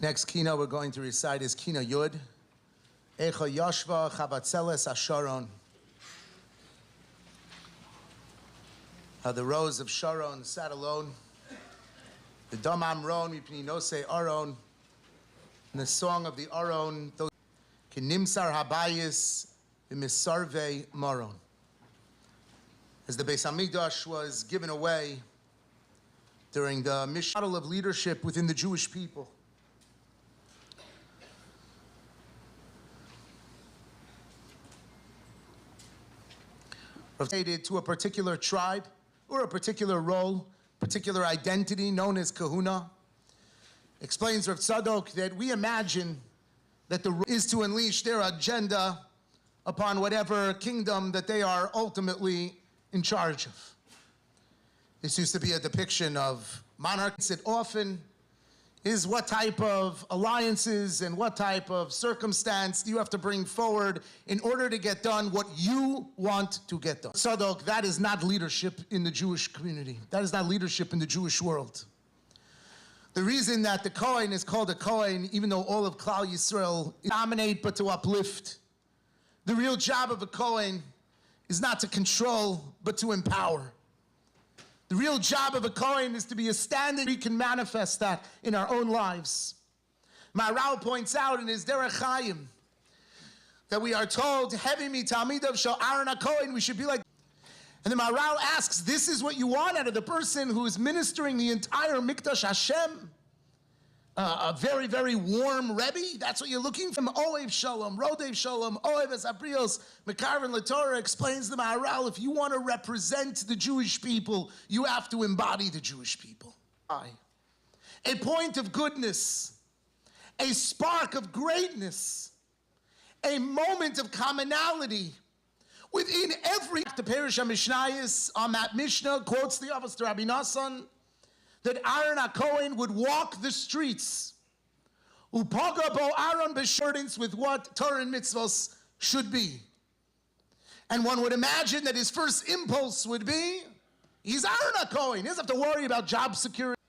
Next kina we're going to recite is Kina Yud. Echa Yashva Chavatzeles Asharon. How the rose of Sharon sat alone. The Dam Amron Mipni Nosei Aron. And the song of the Aron. Kinimsar Habayis V'Misarvei Maron. As the Beis Hamikdash was given away during the model of leadership within the Jewish people. Related to a particular tribe or a particular role, particular identity known as kahuna. Explains Rav Tzadok that we imagine that the is to unleash their agenda upon whatever kingdom that they are ultimately in charge of. This used to be a depiction of monarchs. It often is what type of alliances and what type of circumstance you have to bring forward in order to get done what you want to get done. Tzadok, that is not leadership in the Jewish community. That is not leadership in the Jewish world. The reason that the Kohen is called a Kohen, even though all of Klal Yisrael is dominate but to uplift, the real job of a Kohen is not to control but to empower. The real job of a Kohen is to be a standing. We can manifest that in our own lives. Maharal points out in his Derech Chaim that we are told, "Hevi mitamidav shel Aaron HaKohen," we should be like. And the Maharal asks, this is what you want out of the person who is ministering the entire Mikdash Hashem? A very, very warm Rebbe? That's what you're looking for? Ohev Shalom, Rodev Shalom, Ohev Es Abrios, Mekarven LaTorah explains the Maharal, if you want to represent the Jewish people, you have to embody the Jewish people. A point of goodness, a spark of greatness, a moment of commonality within every. The Perish HaMishnayos on that Mishnah quotes the Avos to Rabbi Nassan that Aaron HaKohen would walk the streets, upaga bo Aaron b'shordins, with what Torah and mitzvos should be. And one would imagine that his first impulse would be, he's Aaron HaKohen, he doesn't have to worry about job security.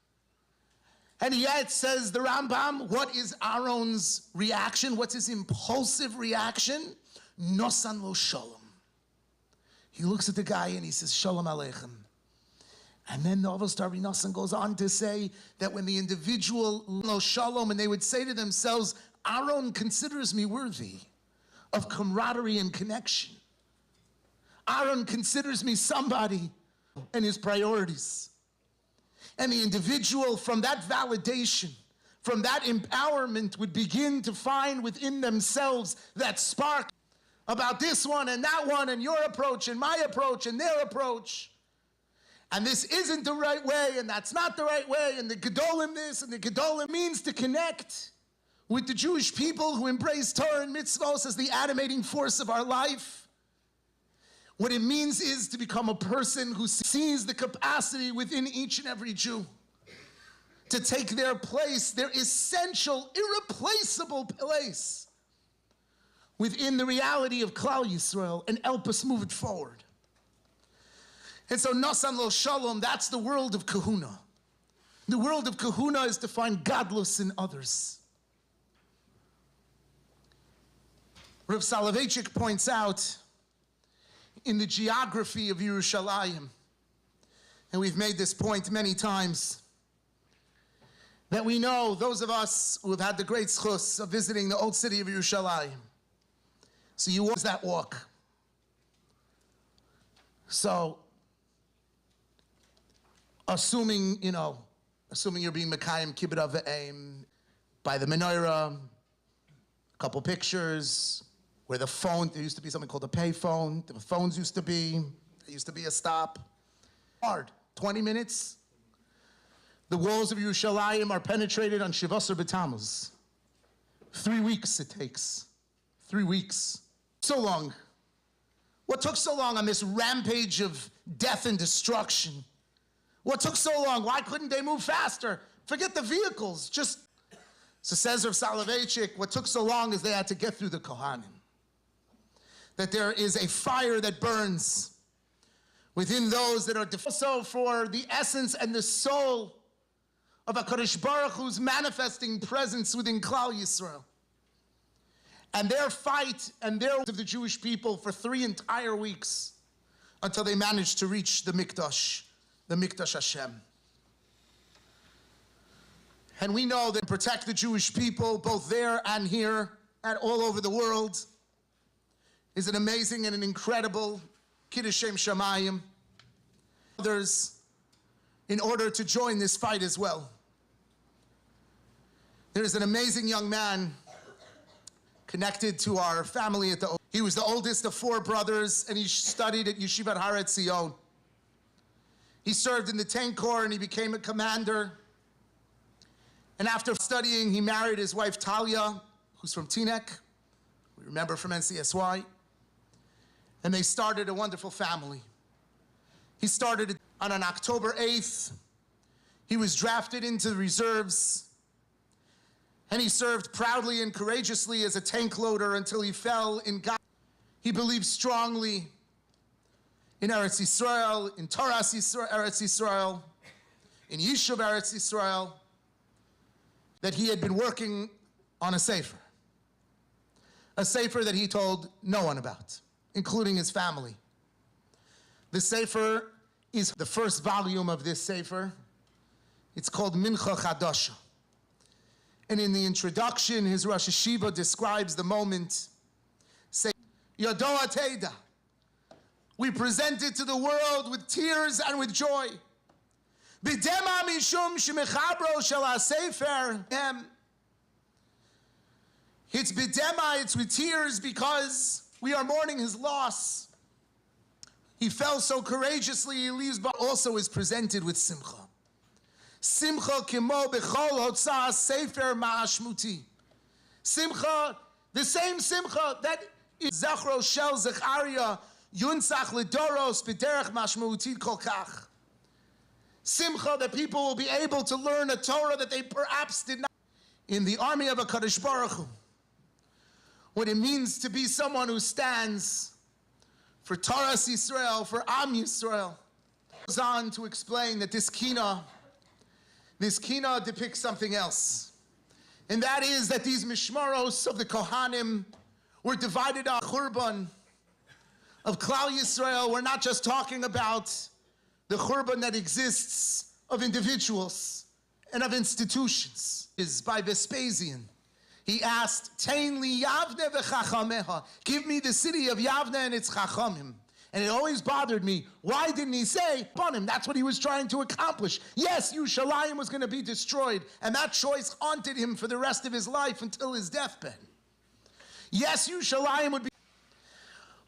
And yet, says the Rambam, what is Aaron's reaction? What's his impulsive reaction? Nosan lo shalom. He looks at the guy and he says, Shalom Aleichem. And then the Avos Rabbi Nassan goes on to say that when the individual lo shalom, and they would say to themselves, Aaron considers me worthy of camaraderie and connection. Aaron considers me somebody and his priorities. And the individual from that validation, from that empowerment would begin to find within themselves that spark about this one and that one and your approach and my approach and their approach. And this isn't the right way, and that's not the right way, and the Gedolim this, and the Gedolim means to connect with the Jewish people who embrace Torah and mitzvos as the animating force of our life. What it means is to become a person who sees the capacity within each and every Jew to take their place, their essential, irreplaceable place within the reality of Klal Yisrael, and help us move it forward. And so Nosan Lo Shalom, that's the world of kahuna. The world of kahuna is to find godless in others. Rav Soloveitchik points out in the geography of Yerushalayim, and we've made this point many times, that we know, those of us who have had the great schus of visiting the old city of Yerushalayim. So you walk that walk. So, assuming you're being Mekayim Kibbut Avim by the menorah, a couple pictures, where the phone, there used to be something called a pay phone, the phones used to be, there used to be a stop. Hard, 20 minutes. The walls of Yerushalayim are penetrated on Shivasar B'Tammuz. 3 weeks it takes, 3 weeks. So long. What took so long on this rampage of death and destruction? What took so long? Why couldn't they move faster? Forget the vehicles. So says Rav Soloveitchik, what took so long is they had to get through the Kohanim. That there is a fire that burns within those that are also for the essence and the soul of HaKadosh Baruch Hu's manifesting presence within Klal Yisrael. And their fight and their of the Jewish people for 3 entire weeks until they managed to reach the Mikdash Hashem. And we know that protect the Jewish people, both there and here, and all over the world, is an amazing and an incredible Kiddush Shem Shamayim. Others, in order to join this fight as well. There is an amazing young man connected to our family he was the oldest of 4 brothers, and he studied at Yeshivat Har Etzion. He served in the Tank Corps and he became a commander. And after studying, he married his wife Talia, who's from Teaneck, we remember from NCSY. And they started a wonderful family. He started on October 8th. He was drafted into the reserves. And he served proudly and courageously as a tank loader until he fell in Gaza. He believed strongly in Eretz Yisrael, in Torah Eretz Yisrael, in Yishuv Eretz Yisrael, that he had been working on a sefer that he told no one about, including his family. The sefer is the first volume of this sefer. It's called Mincha Chadasha. And in the introduction, his Rosh Hashiva describes the moment, saying, Yodoa Teida. We present it to the world with tears and with joy. B'dema mishum shemechabro shel ha-sefer hem. It's b'dema, it's with tears because we are mourning his loss. He fell so courageously, he leaves, but also is presented with simcha. Simcha kimo b'chol hotzah sefer ma'ashmuti. Simcha, the same simcha that is Zachro shel Zechariah yuntzach ledoros b'derech mashmuti kol kach. Simcha, that people will be able to learn a Torah that they perhaps did not. In the army of HaKadosh Baruch Hu, what it means to be someone who stands for Torah Yisrael, for Am Yisrael. Goes on to explain that this kinnah depicts something else. And that is that these mishmaros of the Kohanim were divided on Churban of Klal Yisrael. We're not just talking about the Churban that exists of individuals and of institutions. Is by Vespasian. He asked, Tein li Yavne v'chachameha. Give me the city of Yavne and its chachamim. And it always bothered me. Why didn't he say, Panim? That's what he was trying to accomplish. Yes, Yerushalayim was going to be destroyed. And that choice haunted him for the rest of his life until his deathbed. Yes, Yerushalayim would be.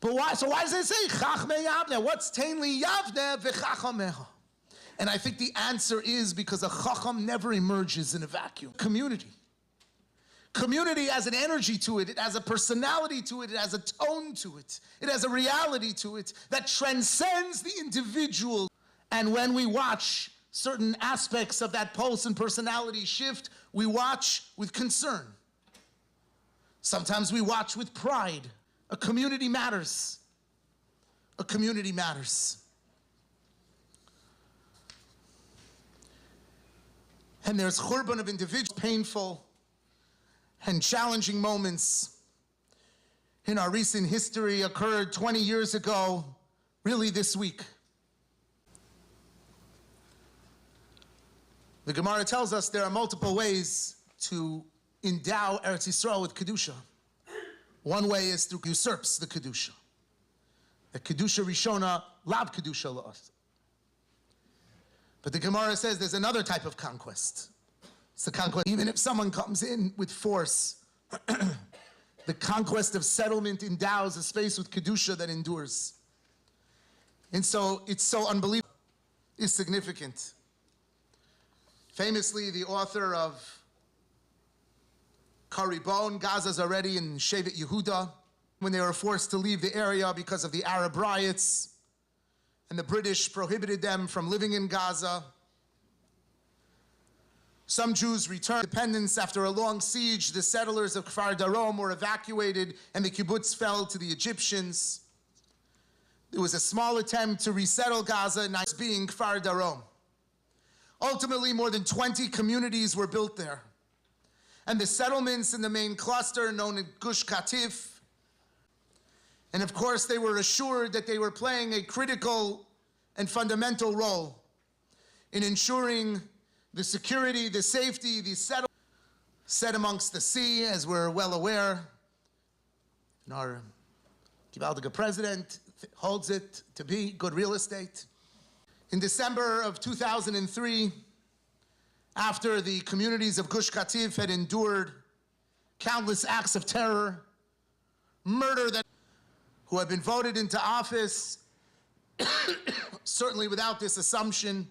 But why? So why does it say Chachme Yavne? What's Tein li Yavne v'chachameha? And I think the answer is because a chacham never emerges in a vacuum. Community. Community has an energy to it. It has a personality to it. It has a tone to it. It has a reality to it that transcends the individual. And when we watch certain aspects of that pulse and personality shift, we watch with concern. Sometimes we watch with pride. A community matters. A community matters. And there's churban of individuals, painful and challenging moments in our recent history occurred 20 years ago, really this week. The Gemara tells us there are multiple ways to endow Eretz Yisrael with Kedusha. One way is through usurps the Kedusha. The Kedusha Rishona, Lab Kedusha La'as. But the Gemara says there's another type of conquest. It's the conquest, even if someone comes in with force, the conquest of settlement endows a space with Kedusha that endures. And so it's so unbelievable, it's significant. Famously, the author of Karibon, Gaza's already in Shevet Yehuda, when they were forced to leave the area because of the Arab riots, and the British prohibited them from living in Gaza. Some Jews returned independence after a long siege. The settlers of Kfar Darom were evacuated and the kibbutz fell to the Egyptians. There was a small attempt to resettle Gaza, now being Kfar Darom. Ultimately, more than 20 communities were built there. And the settlements in the main cluster known as Gush Katif. And of course, they were assured that they were playing a critical and fundamental role in ensuring the security, the safety, the settlement set amongst the sea, as we're well aware. And our Gewaltige president holds it to be good real estate. In December of 2003, after the communities of Gush Katif had endured countless acts of terror, murder, who had been voted into office, certainly without this assumption,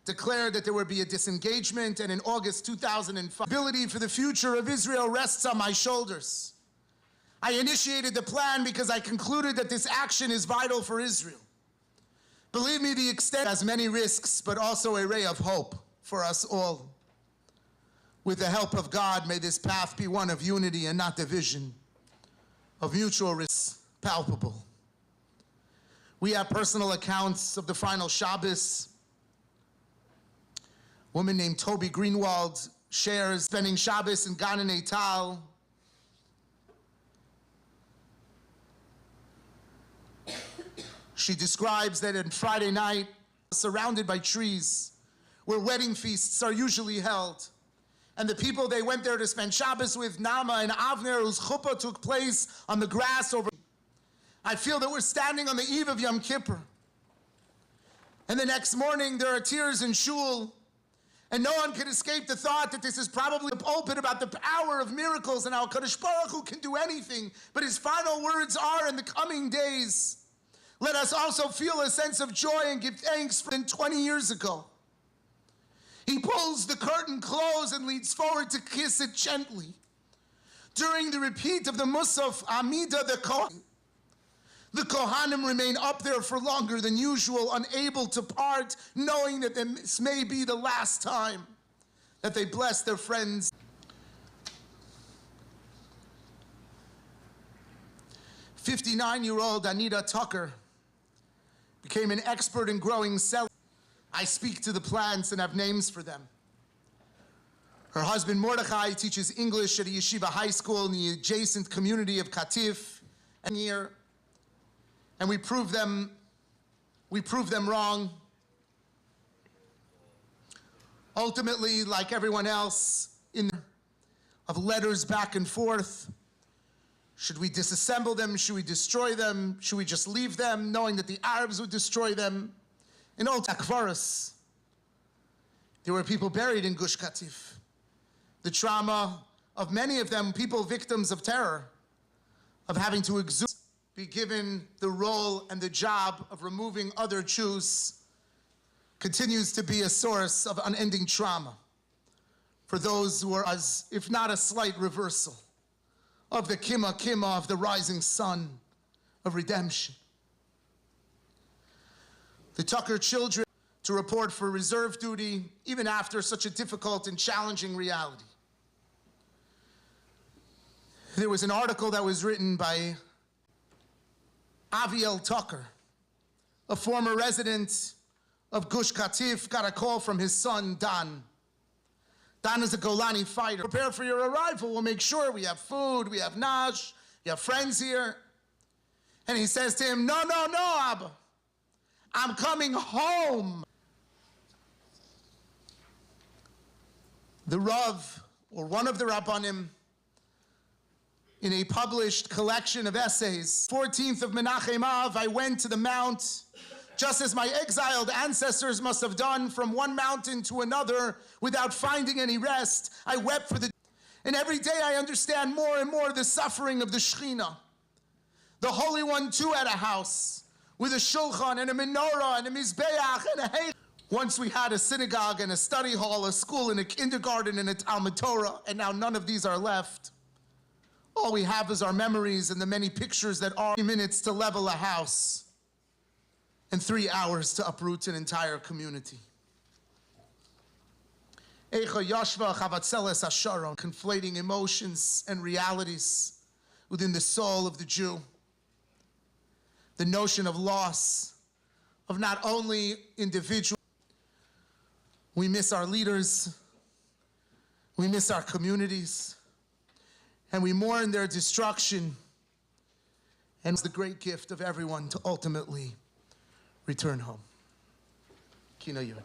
declared that there would be a disengagement, and in August 2005, ability for the future of Israel rests on my shoulders. I initiated the plan because I concluded that this action is vital for Israel. Believe me, the extent has many risks, but also a ray of hope for us all. With the help of God, may this path be one of unity and not division, of mutual risk palpable. We have personal accounts of the final Shabbos. A woman named Toby Greenwald shares spending Shabbos in Gan Eital. She describes that on Friday night, surrounded by trees, where wedding feasts are usually held. And the people they went there to spend Shabbos with, Nama and Avner, whose chuppah took place on the grass over. I feel that we're standing on the eve of Yom Kippur. And the next morning, there are tears in shul. And no one can escape the thought that this is probably a pulpit about the power of miracles and how Kadosh Baruch Hu can do anything. But his final words are, in the coming days, let us also feel a sense of joy and give thanks for 20 years ago. He pulls the curtain close and leads forward to kiss it gently. During the repeat of the Musaf, Amida the Kohanim remain up there for longer than usual, unable to part, knowing that this may be the last time that they bless their friends. 59-year-old Anita Tucker became an expert in growing celery. I speak to the plants and have names for them. Her husband Mordechai teaches English at a yeshiva high school in the adjacent community of Katif. And we prove them wrong. Ultimately, like everyone else, of letters back and forth. Should we disassemble them? Should we destroy them? Should we just leave them, knowing that the Arabs would destroy them? In Old Akvaris, there were people buried in Gush Katif. The trauma of many of them, people victims of terror, of having to be given the role and the job of removing other Jews, continues to be a source of unending trauma for those who are, as if not a slight reversal, of the Kima of the rising sun of redemption. The Tucker children to report for reserve duty, even after such a difficult and challenging reality. There was an article that was written by Aviel Tucker, a former resident of Gush Katif, got a call from his son, Dan. Dan is a Golani fighter. Prepare for your arrival. We'll make sure we have food, we have nash, you have friends here. And he says to him, no, Abba. I'm coming home. The Rav, or one of the Rabbanim, in a published collection of essays, 14th of Menachem Av, I went to the mount, just as my exiled ancestors must have done, from one mountain to another without finding any rest. I wept for the... And every day I understand more and more the suffering of the Shekhinah. The Holy One too had a house, with a shulchan and a menorah and a mizbeach and a hay. Once we had a synagogue and a study hall, a school and a kindergarten and a Talmud Torah, and now none of these are left. All we have is our memories and the many pictures that are 3 minutes to level a house and 3 hours to uproot an entire community. Conflating emotions and realities within the soul of the Jew. The notion of loss, of not only individual, We miss our leaders, we miss our communities, and we mourn their destruction. And it's the great gift of everyone to ultimately return home. Kina Yud.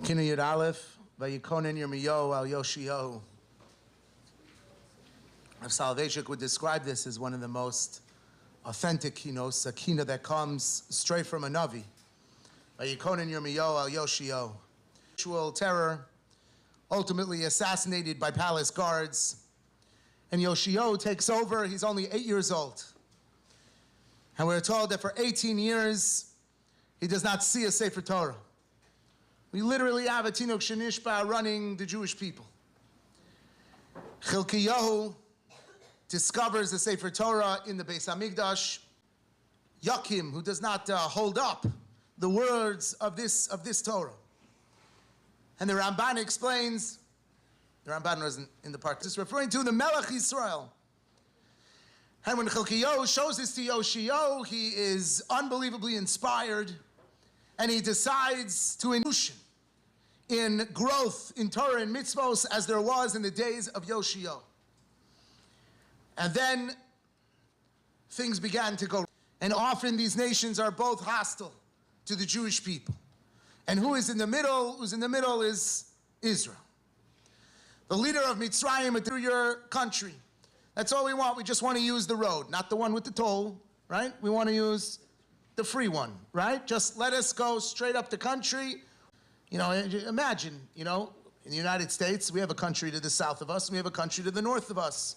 Kina Yud Aleph, Vayikonen Yirmiyahu al Yoshiyahu. Rav Soloveitchik would describe this as one of the most authentic KINNOS, a kina that comes straight from a Navi. Vayikonen Yirmiyahu al Yoshiyahu. terror, ultimately assassinated by palace guards. And Yoshio takes over. He's only 8 years old. And we're told that for 18 years, he does not see a Sefer Torah. We literally have a Tinuk Shenishba running the Jewish people. Chilkiyahu discovers the Sefer Torah in the Beis HaMikdash. Yakim, who does not hold up the words of this Torah. And the Ramban explains, the Ramban wasn't in the part, just referring to the Melech Yisrael. And when Chilkiyahu shows this to Yoshio, he is unbelievably inspired, and he decides to inclusion in growth in Torah and mitzvos as there was in the days of Yoshio. And then things began to go. And often these nations are both hostile to the Jewish people. And who is in the middle? Who's in the middle is Israel. The leader of Mitzrayim through your country. That's all we want. We just want to use the road, not the one with the toll, right? We want to use the free one, right? Just let us go straight up the country. You know, imagine, you know, in the United States, we have a country to the south of us, and we have a country to the north of us.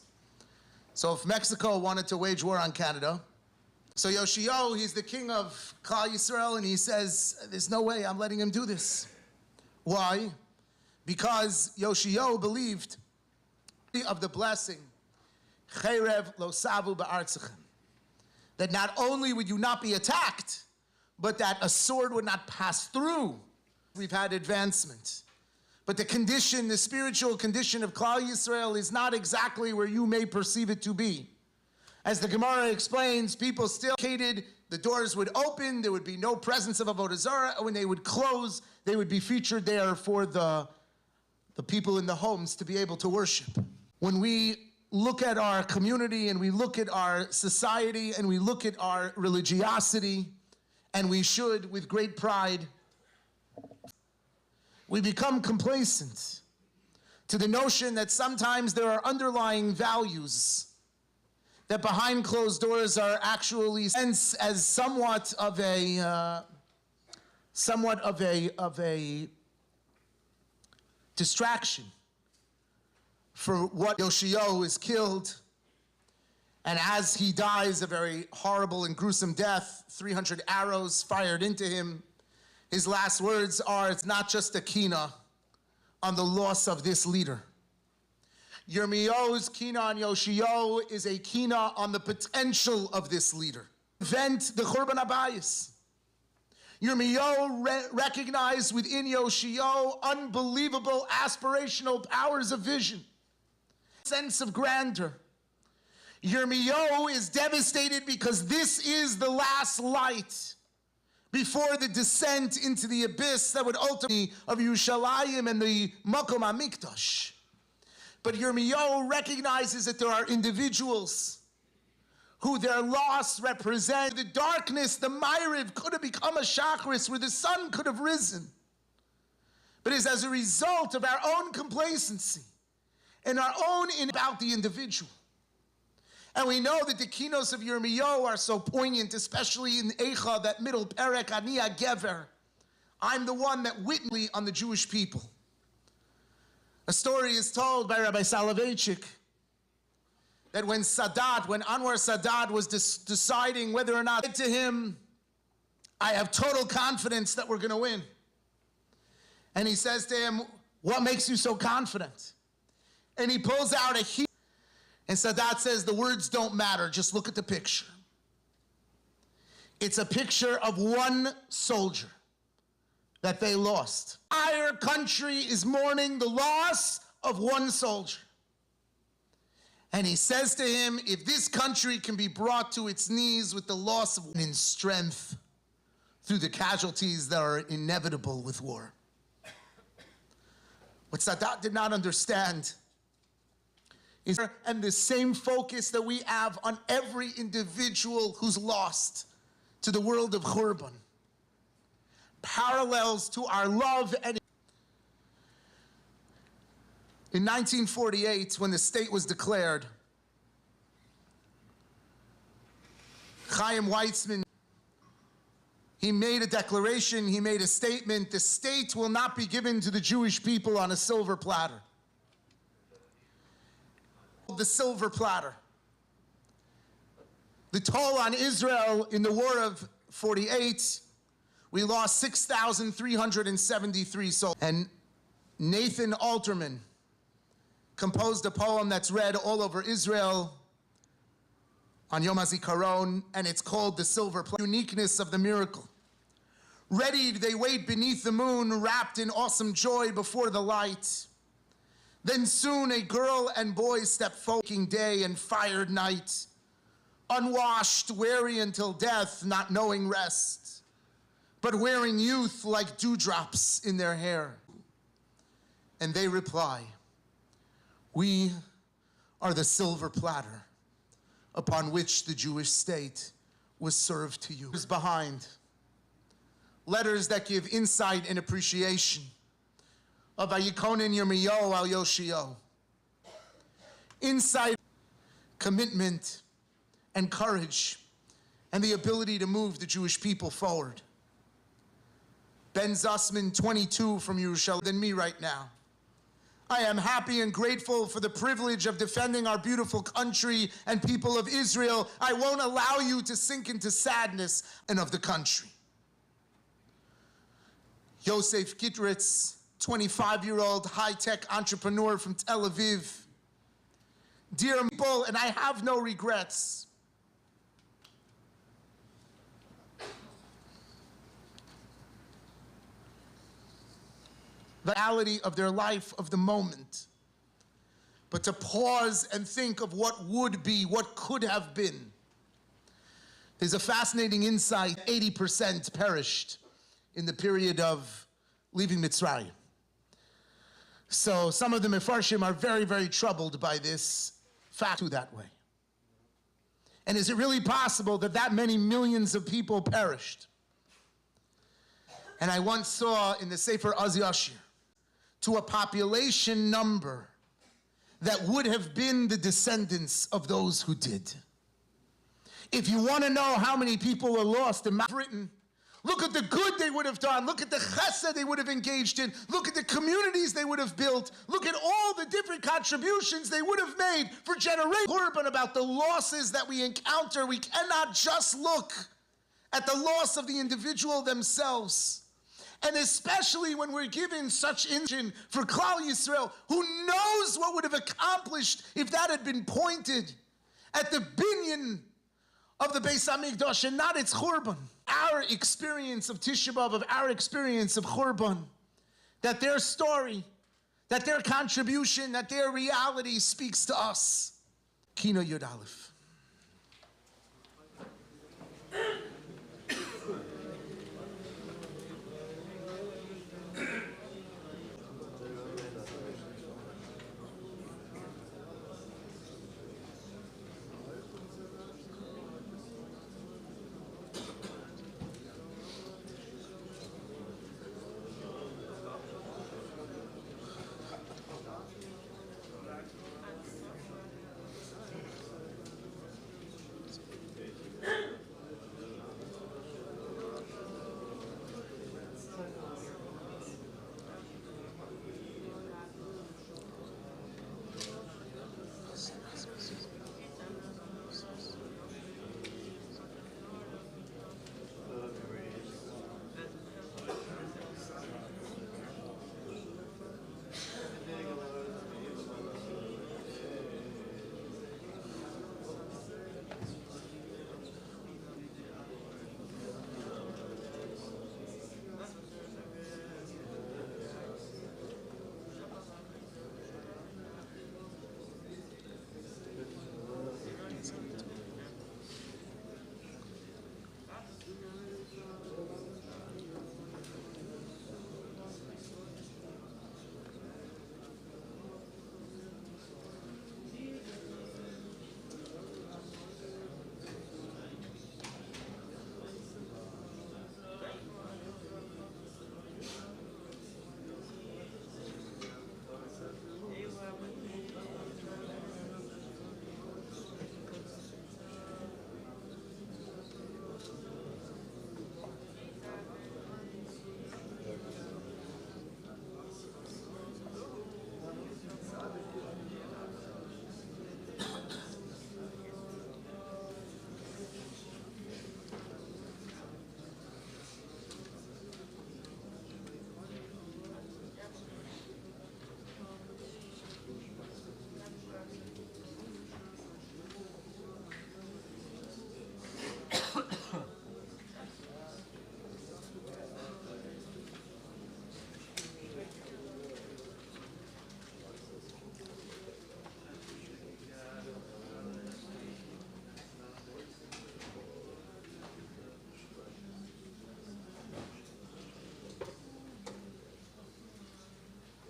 So if Mexico wanted to wage war on Canada, so Yoshio, he's the king of Klal Yisrael, and he says, there's no way I'm letting him do this. Why? Because Yoshio believed of the blessing, Cherev lo savu ba'artzachem, that not only would you not be attacked, but that a sword would not pass through. We've had advancement. But the condition, the spiritual condition of Klal Yisrael is not exactly where you may perceive it to be. As the Gemara explains, people still hated, the doors would open, there would be no presence of Avodah Zarah, and when they would close, they would be featured there for the people in the homes to be able to worship. When we look at our community and we look at our society and we look at our religiosity, and we should, with great pride, we become complacent to the notion that sometimes there are underlying values that behind closed doors are actually sensed as somewhat of a distraction for what Yoshio is killed. And as he dies a very horrible and gruesome death, 300 arrows fired into him, his last words are, it's not just a kina on the loss of this leader. Yirmiyahu's kina on Yoshio is a kina on the potential of this leader. Prevent the Churban Habayis. Yirmiyahu recognized within Yoshio unbelievable aspirational powers of vision, sense of grandeur. Yirmiyahu is devastated because this is the last light before the descent into the abyss that would ultimately of Yerushalayim and the Makom HaMikdash. But Yirmiyahu recognizes that there are individuals who their loss represent the darkness. The Ma'ariv could have become a Shachris where the sun could have risen. But it's as a result of our own complacency and our own about the individual. And we know that the KINNOS of Yirmiyahu are so poignant, especially in Eicha, that middle perek, Ani HaGever. I'm the one that witnessed on the Jewish people. A story is told by Rabbi Soloveitchik that when Anwar Sadat was deciding whether or not, to him, I have total confidence that we're going to win. And he says to him, what makes you so confident? And he pulls out a heat. And Sadat says, the words don't matter, just look at the picture. It's a picture of one soldier that they lost. Our country is mourning the loss of one soldier. And he says to him, if this country can be brought to its knees with the loss of in strength through the casualties that are inevitable with war. What Sadat did not understand is, and the same focus that we have on every individual who's lost to the world of Churban parallels to our love. And in 1948, when the state was declared, Chaim Weizmann He made a declaration, he made a statement. The state will not be given to the Jewish people on a silver platter. The silver platter. The toll on Israel in the War of 48, we lost 6,373 souls. And Nathan Alterman composed a poem that's read all over Israel on Yom HaZikaron, and it's called The Silver Platter. Uniqueness of the miracle. Readied, they wait beneath the moon, wrapped in awesome joy before the light. Then soon a girl and boy step forward, day and fired night. Unwashed, weary until death, not knowing rest, but wearing youth like dewdrops in their hair. And they reply, we are the silver platter upon which the Jewish state was served to you. Behind, letters that give insight and appreciation of Vayikonen Yirmiyahu al Yoshio. Insight, commitment, and courage, and the ability to move the Jewish people forward. Ben Zussman, 22, from Yerushalayim, than me right now. I am happy and grateful for the privilege of defending our beautiful country and people of Israel. I won't allow you to sink into sadness and of the country. Yosef Gitritz, 25-year-old high-tech entrepreneur from Tel Aviv. Dear people, and I have no regrets. The reality of their life, of the moment, but to pause and think of what would be, what could have been. There's a fascinating insight. 80% perished in the period of leaving Mitzrayim. So some of the Mefarshim are very, very troubled by this fact that way. And is it really possible that that many millions of people perished? And I once saw in the Sefer Az Yashir, to a population number that would have been the descendants of those who did. If you want to know how many people were lost in Britain, look at the good they would have done. Look at the chesed they would have engaged in. Look at the communities they would have built. Look at all the different contributions they would have made for generations. But about the losses that we encounter, we cannot just look at the loss of the individual themselves. And especially when we're given such engine for Klal Yisrael, who knows what would have accomplished if that had been pointed at the binyan of the Beis HaMikdash and not its Churban. Our experience of Tisha B'Av, of our experience of Churban, that their story, that their contribution, that their reality speaks to us. KINNOS Yud Aleph.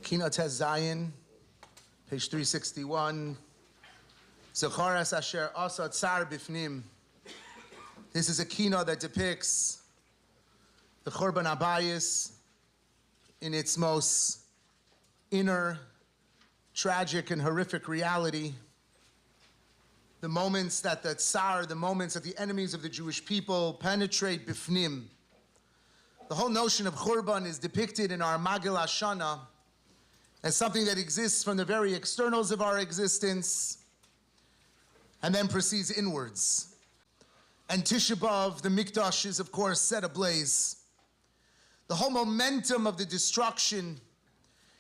KINNOS Zion, page 361. Zecharas asher asa tsar bifnim. This is a kino that depicts the Churban Abayis in its most inner, tragic, and horrific reality. The moments that the tsar, the moments that the enemies of the Jewish people penetrate bifnim. The whole notion of Churban is depicted in our Magil Hashana as something that exists from the very externals of our existence and then proceeds inwards. And Tisha B'Av, the Mikdash, is of course set ablaze. The whole momentum of the destruction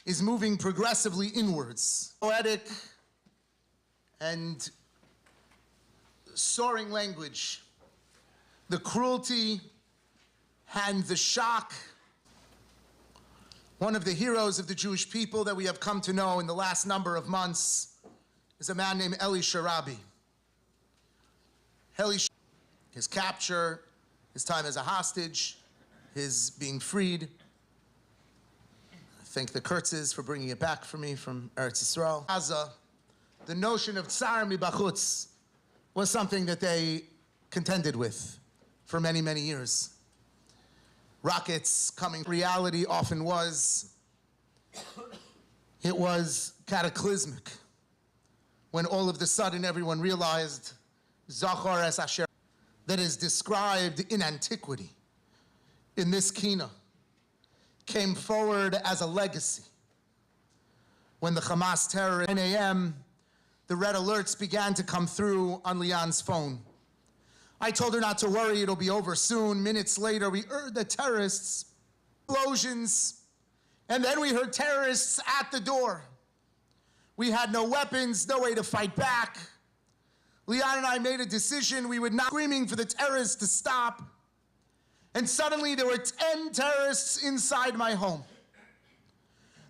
is moving progressively inwards. Poetic and soaring language, the cruelty and the shock. One of the heroes of the Jewish people that we have come to know in the last number of months is a man named Rabbi. His capture, his time as a hostage, his being freed. I thank the Kurtzes for bringing it back for me from Eretz Yisrael. Gaza, the notion of tsar mibachutz was something that they contended with for many, many years. Rockets coming, reality often was. It was cataclysmic when all of the sudden everyone realized Zachar es Asher, that is described in antiquity, in this kina, came forward as a legacy. When the Hamas terror at 9 a.m., the red alerts began to come through on Lian's phone. I told her not to worry, it'll be over soon. Minutes later, we heard the terrorists, explosions, and then we heard terrorists at the door. We had no weapons, no way to fight back. Lian and I made a decision we would not screaming for the terrorists to stop. And suddenly there were 10 terrorists inside my home.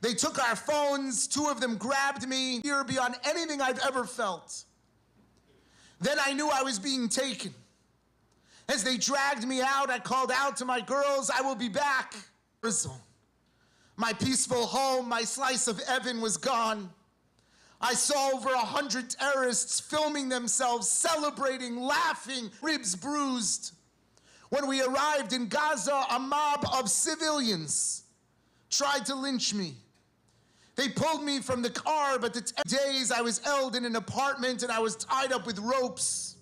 They took our phones, 2 of them grabbed me, fear beyond anything I've ever felt. Then I knew I was being taken. As they dragged me out, I called out to my girls, I will be back. My peaceful home, my slice of heaven was gone. I saw over 100 terrorists filming themselves, celebrating, laughing, ribs bruised. When we arrived in Gaza, a mob of civilians tried to lynch me. They pulled me from the car, but the 10 days I was held in an apartment and I was tied up with ropes.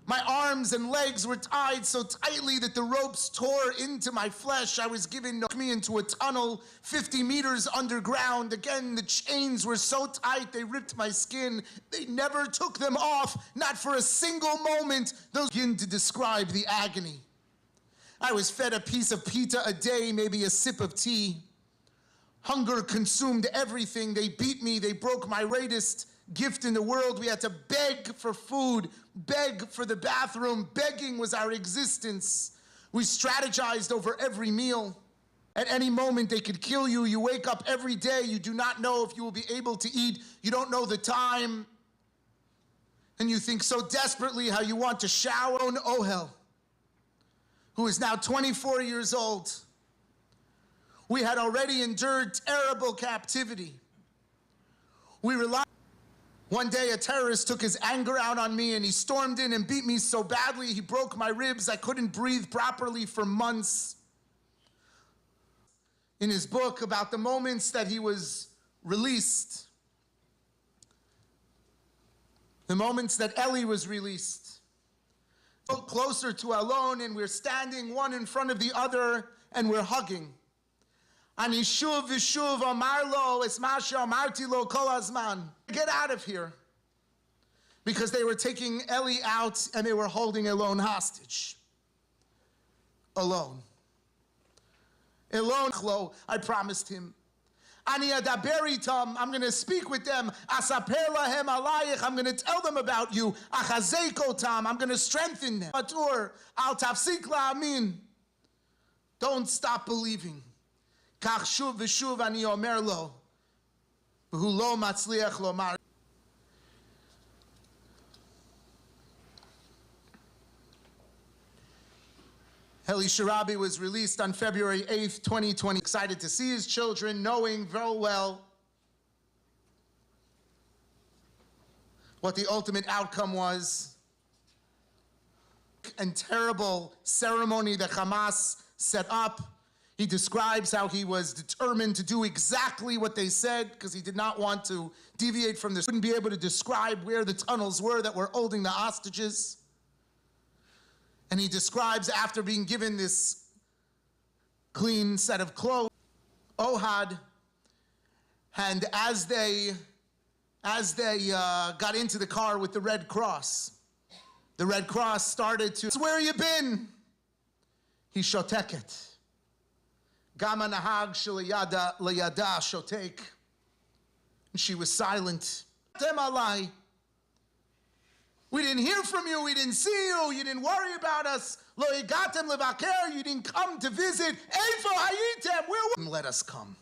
My arms and legs were tied so tightly that the ropes tore into my flesh. I was given me into a tunnel 50 meters underground. Again, the chains were so tight they ripped my skin. They never took them off, not for a single moment. Those begin to describe the agony. I was fed a piece of pita a day, maybe a sip of tea. Hunger consumed everything. They beat me. They broke my greatest gift in the world. We had to beg for food, beg for the bathroom. Begging was our existence. We strategized over every meal. At any moment they could kill you. You wake up every day. You do not know if you will be able to eat. You don't know the time. And you think so desperately how you want to shower. Ohel, who is now 24 years old. We had already endured terrible captivity. We relied. One day a terrorist took his anger out on me and he stormed in and beat me so badly he broke my ribs. I couldn't breathe properly for months. In his book about the moments that he was released, the moments that Eli was released, closer to Alon, and we're standing one in front of the other and we're hugging. Ani shuv v'shuv amar lo es ma she'amarti lo kol hazman. Get out of here. Because they were taking Eli out and they were holding Elon hostage. Alone. Elon, I promised him. Ani adaber itam, I'm going to speak with them. Asaper lahem alayich, I'm going to tell them about you. Achazek otam, I'm going to strengthen them. Atur, al tafsik la'amin. Don't stop believing. Kach shuv v'shuv ani omer lo, v'hu lo matzliach lomar. Elisha Rabbi was released on February 8th, 2020. Excited to see his children, knowing very well what the ultimate outcome was. And terrible ceremony that Hamas set up. He describes how he was determined to do exactly what they said because he did not want to deviate from this. He wouldn't be able to describe where the tunnels were that were holding the hostages. And he describes, after being given this clean set of clothes, Ohad, and as they got into the car with the Red Cross started to, where you been? He shoteket. Gama nahag shel liyada shotek. And she was silent. Tem alai. We didn't hear from you, we didn't see you, you didn't worry about us. Lo igatem levaker, you didn't come to visit. Eifo hayitem, where were you? Let us come.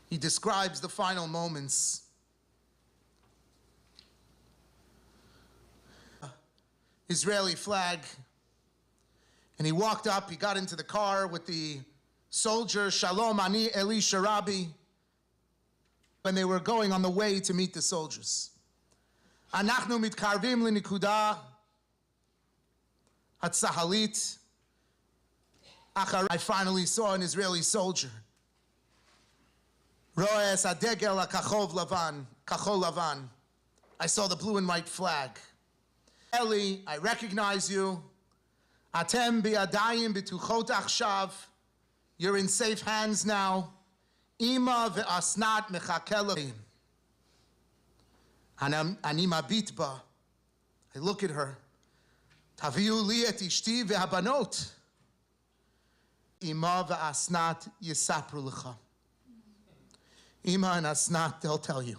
He describes the final moments. Israeli flag. And he walked up, he got into the car with the soldier, Shalom Ani Elisha Rabbi, when they were going on the way to meet the soldiers. Anachnu mitkarvim linikuda hatzahalit. I finally saw an Israeli soldier. Roes adegel kachol lavan. I saw the blue and white flag. Eli, I recognize you. Atem bi'adayim b'tuchot achshav. You're in safe hands now. Ima ve'asnat mechakel. Ani mabit ba. I look at her. Taviu li et ishti ve'habanot. Ima ve'asnat yisapru lecha. Ima and Asnat, they'll tell you.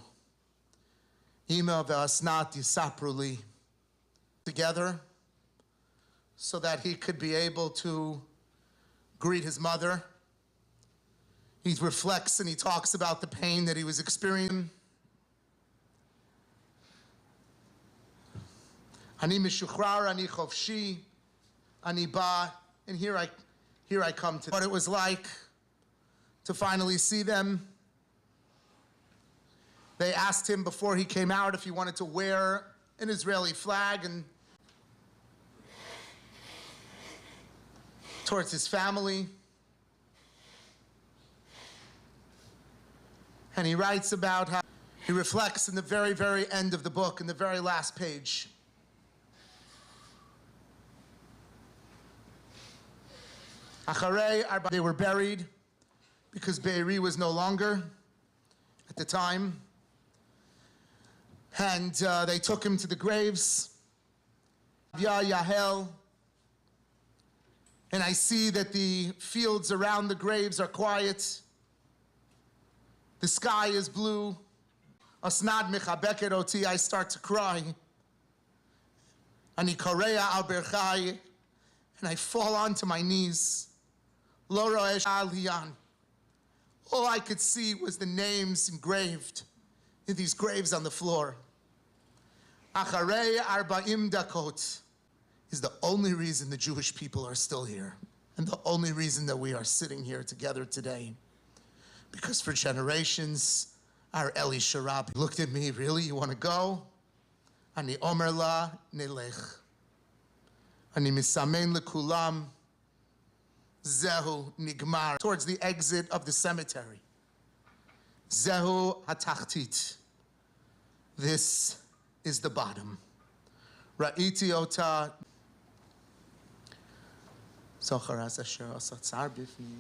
Ima ve'asnat yisapru li. Together, so that he could be able to greet his mother. He reflects and he talks about the pain that he was experiencing. Ani mishuchrar, ani chovshi, ani ba, and here I come to what it was like to finally see them. They asked him before he came out if he wanted to wear an Israeli flag and towards his family. And he writes about how he reflects in the very, very end of the book, in the very last page. They were buried because Be'eri was no longer at the time. And they took him to the graves. Yahel. And I see that the fields around the graves are quiet. The sky is blue. Asnad mechabeket oti, I start to cry. Ani korea al berchai, and I fall onto my knees. Lo roesh al hiyan. All I could see was the names engraved in these graves on the floor. Acharei arba'im dakot is the only reason the Jewish people are still here, and the only reason that we are sitting here together today. Because for generations, our Elisha Rabbi looked at me, really, you want to go? Ani omer la nelech. Ani misamen lekulam. Zehu nigmar. Towards the exit of the cemetery. Zehu hatachtit. This is the bottom. Ra'iti ota. Zochar as asher asa tzar bifni.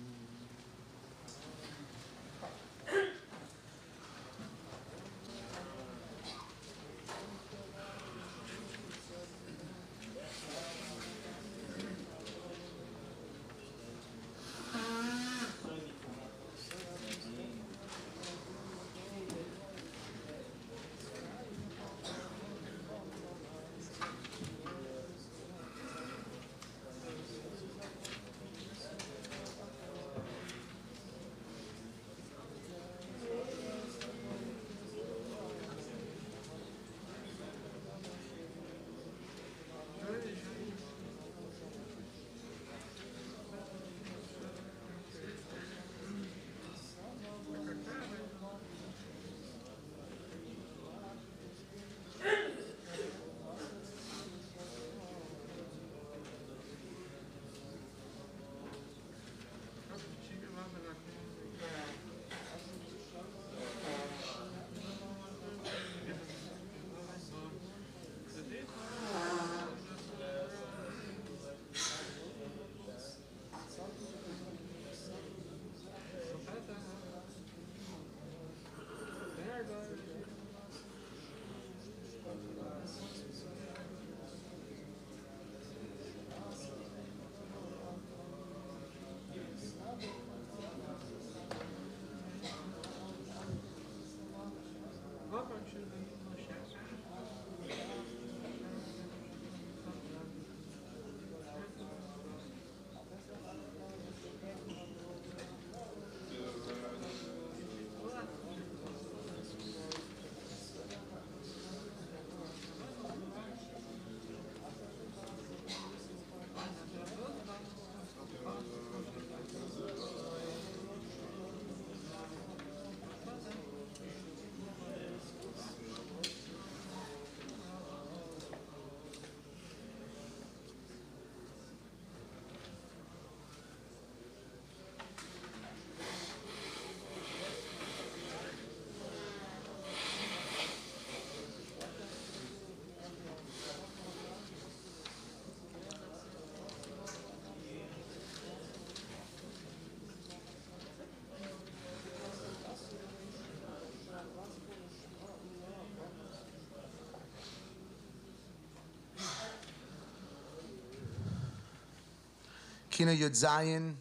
Kina Yud Zayin,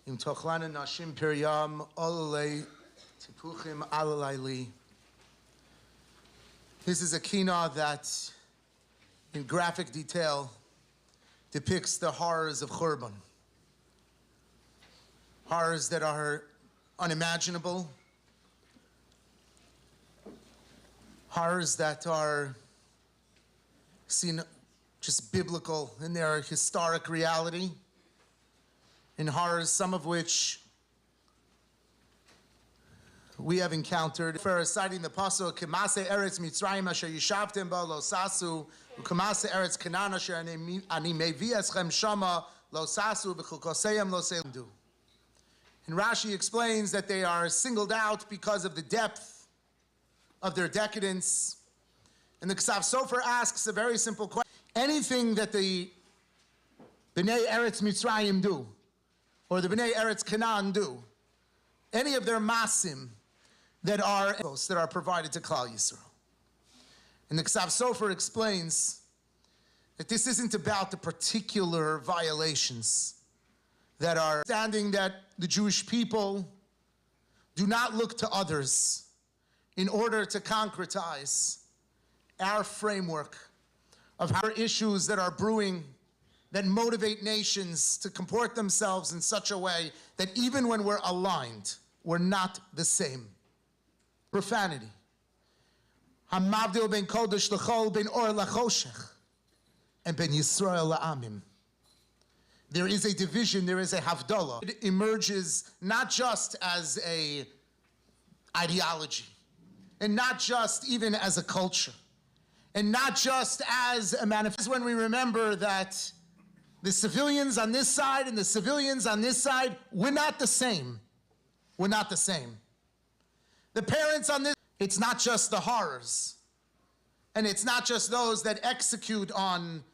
Im Tochlana Nashim Piryam, Olalei Tipuchim Alalayli. This is a kina that, in graphic detail, depicts the horrors of Churban. Horrors that are unimaginable. Horrors that are seen just biblical in their historic reality. In horrors, some of which we have encountered. For citing the pasuk, "K'maseh Eretz Mitzrayim asher yishavtem bo lo sasu, u'k'maseh Eretz Canaan asher ani mevi eschem shama lo sasu b'chukoseyam lo seimdu." And Rashi explains that they are singled out because of the depth of their decadence. And the Ksav Sofer asks a very simple question: anything that the Bnei Eretz Mitzrayim do, or the Bnei Eretz Canaan do, any of their masim that are provided to Klal Yisrael. And the Ksav Sofer explains that this isn't about the particular violations that are standing, that the Jewish people do not look to others in order to concretize our framework of our issues that are brewing, that motivate nations to comport themselves in such a way that even when we're aligned, we're not the same. Profanity. Hamavdil ben kodesh l'chol ben or lachoshech, and ben Yisrael la'amim. There is a division, there is a havdalah. It emerges not just as a ideology, and not just even as a culture, and not just as a manifesto. When we remember that the civilians on this side and the civilians on this side, we're not the same. We're not the same. The parents on this, it's not just the horrors. And it's not just those that execute on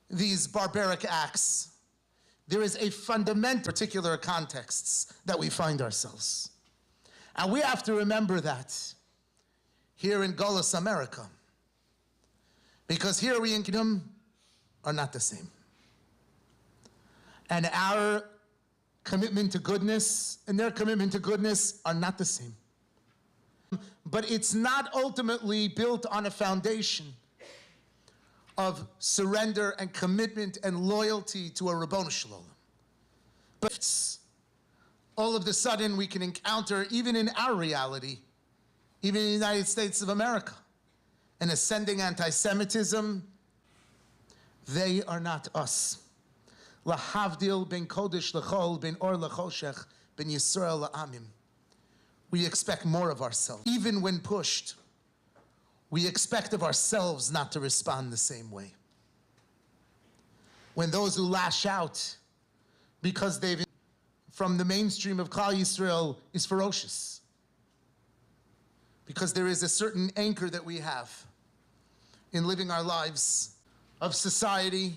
these barbaric acts. There is a fundamental particular contexts that we find ourselves. And we have to remember that here in Golus America. Because here we in Kingdom are not the same. And our commitment to goodness and their commitment to goodness are not the same. But it's not ultimately built on a foundation of surrender and commitment and loyalty to a Ribono Shel Olam. But all of a sudden we can encounter, even in our reality, even in the United States of America, an ascending anti-Semitism. They are not us. Lahavdil ben kodesh l'chol ben or l'choshech ben Yisrael la'amim. We expect more of ourselves. Even when pushed, we expect of ourselves not to respond the same way. When those who lash out because they've from the mainstream of Klal Yisrael is ferocious. Because there is a certain anchor that we have in living our lives of society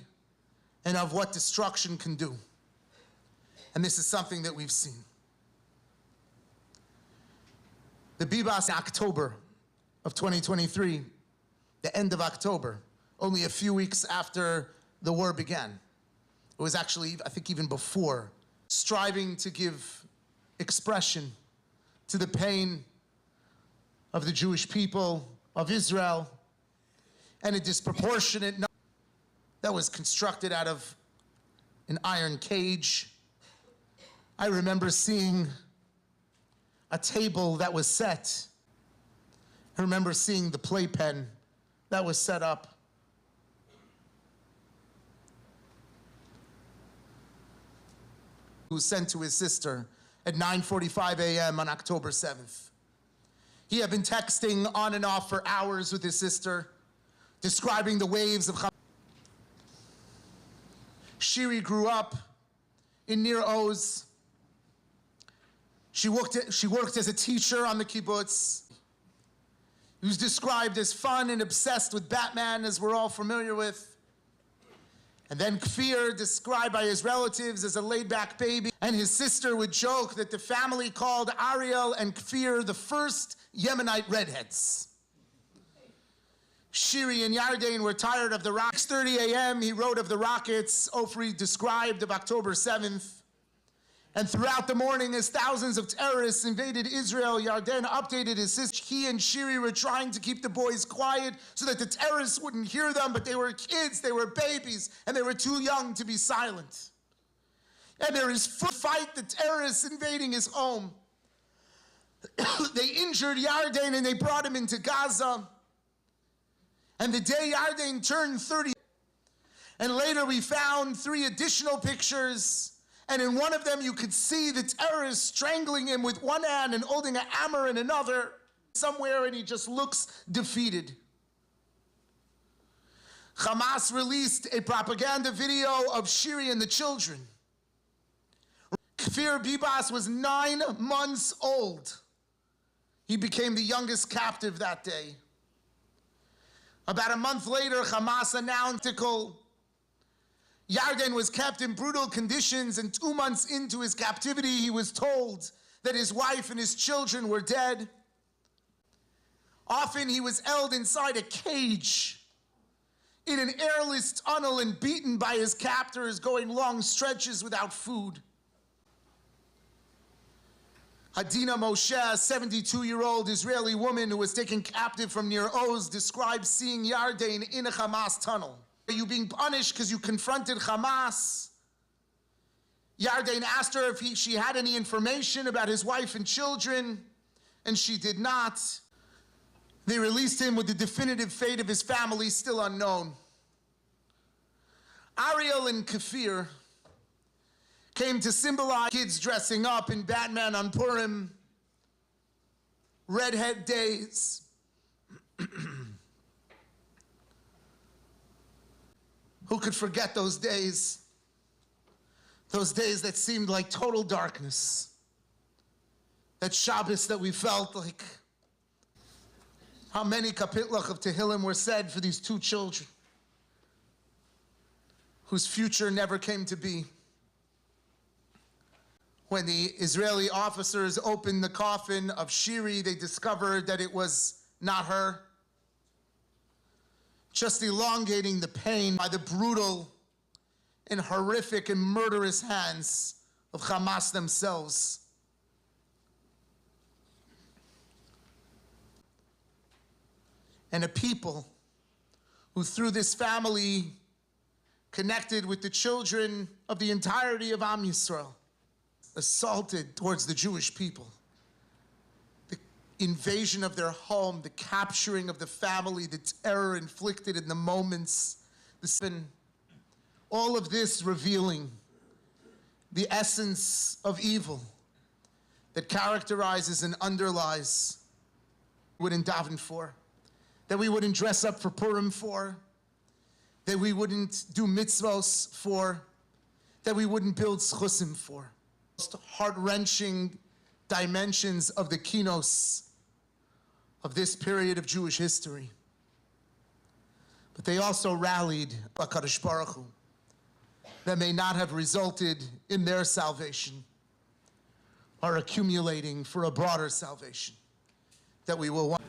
and of what destruction can do. And this is something that we've seen. The Bibas in October of 2023, the end of October, only a few weeks after the war began. It was actually, I think, even before, striving to give expression to the pain of the Jewish people of Israel, and a disproportionate number that was constructed out of an iron cage. I remember seeing a table that was set. I remember seeing the playpen that was set up. Who was sent to his sister at 9:45 a.m. on October 7th. He had been texting on and off for hours with his sister, describing the waves of Hamas. Shiri grew up in Nir Oz. She worked as a teacher on the kibbutz. He was described as fun and obsessed with Batman, as we're all familiar with. And then Kfir, described by his relatives as a laid-back baby. And his sister would joke that the family called Ariel and Kfir the first Yemenite redheads. Shiri and Yarden were tired of the rockets. 6:30 a.m. he wrote of the rockets Ofri described of October 7th. And throughout the morning, as thousands of terrorists invaded Israel, Yarden updated his sister. He and Shiri were trying to keep the boys quiet so that the terrorists wouldn't hear them, but they were kids, they were babies, and they were too young to be silent. And there is a fight, the terrorists invading his home. They injured Yarden and they brought him into Gaza. And the day Yarden turned 30, and later we found 3 additional pictures, and in one of them you could see the terrorists strangling him with one hand and holding a hammer in another somewhere, and he just looks defeated. Hamas released a propaganda video of Shiri and the children. Kfir Bibas was 9 months old. He became the youngest captive that day. About a month later, Hamas announced Yarden was kept in brutal conditions, and 2 months into his captivity, he was told that his wife and his children were dead. Often he was held inside a cage in an airless tunnel and beaten by his captors, going long stretches without food. Hadina Moshe, a 72-year-old Israeli woman who was taken captive from near Oz, described seeing Yarden in a Hamas tunnel. Are you being punished because you confronted Hamas? Yarden asked her if she had any information about his wife and children, and she did not. They released him with the definitive fate of his family still unknown. Ariel and Kfir came to symbolize kids dressing up in Batman on Purim, redhead days. Who could forget those days? Those days that seemed like total darkness. That Shabbos that we felt like. How many kapitlach of Tehillim were said for these 2 children whose future never came to be. When the Israeli officers opened the coffin of Shiri, they discovered that it was not her, just elongating the pain by the brutal and horrific and murderous hands of Hamas themselves. And a people who, through this family, connected with the children of the entirety of Am Yisrael, assaulted towards the Jewish people. The invasion of their home, the capturing of the family, the terror inflicted in the moments, all of this revealing the essence of evil that characterizes and underlies we wouldn't daven for, that we wouldn't dress up for Purim for, that we wouldn't do mitzvos for, that we wouldn't build schusim for. Heart-wrenching dimensions of the KINNOS of this period of Jewish history. But they also rallied HaKadosh Baruch Hu that may not have resulted in their salvation, are accumulating for a broader salvation that we will want.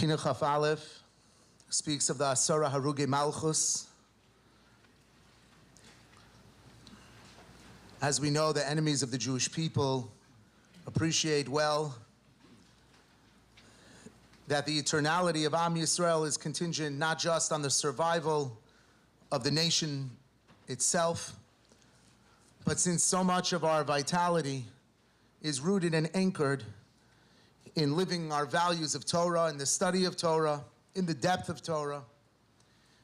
KINNOS Chaf Aleph speaks of the Asara Haruge Malchus. As we know, the enemies of the Jewish people appreciate well that the eternality of Am Yisrael is contingent not just on the survival of the nation itself, but since so much of our vitality is rooted and anchored in living our values of Torah, in the study of Torah, in the depth of Torah,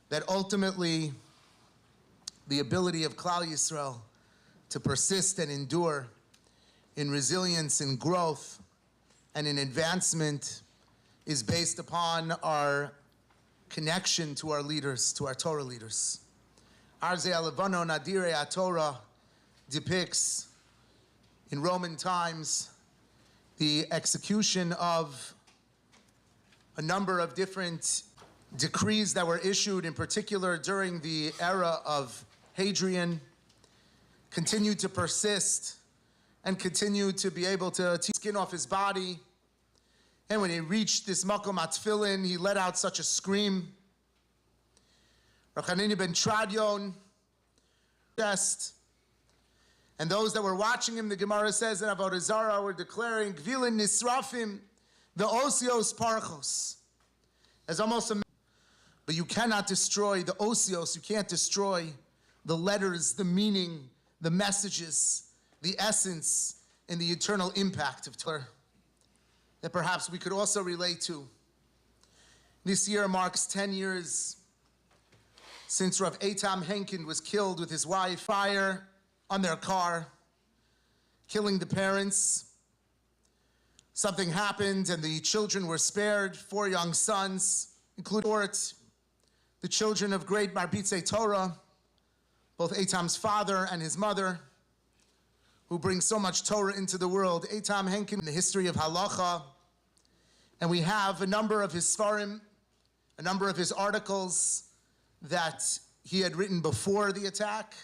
that ultimately the ability of Klal Yisrael to persist and endure in resilience and growth and in advancement is based upon our connection to our leaders, to our Torah leaders. Arzei Alevano Nadire HaTorah depicts in Roman times the execution of a number of different decrees that were issued, in particular during the era of Hadrian, continued to persist and continued to be able to take skin off his body. And when he reached this Makom HaTfilin, he let out such a scream. Rachanini ben Tradion, and those that were watching him, the Gemara says in Avodah Zarah, were declaring, Gvilin Nisrafim, the Osios Parchos. As almost a, but you cannot destroy the Osios, you can't destroy the letters, the meaning, the messages, the essence, and the eternal impact of Torah that perhaps we could also relate to. This year marks 10 years since Rav Eitam Henkin was killed with his wife, fire on their car, killing the parents. Something happened and the children were spared, 4 young sons, including the children of great Marbitze Torah, both Eitam's father and his mother, who bring so much Torah into the world. Eitam Henkin in the history of Halacha, and we have a number of his Sfarim, a number of his articles that he had written before the attack.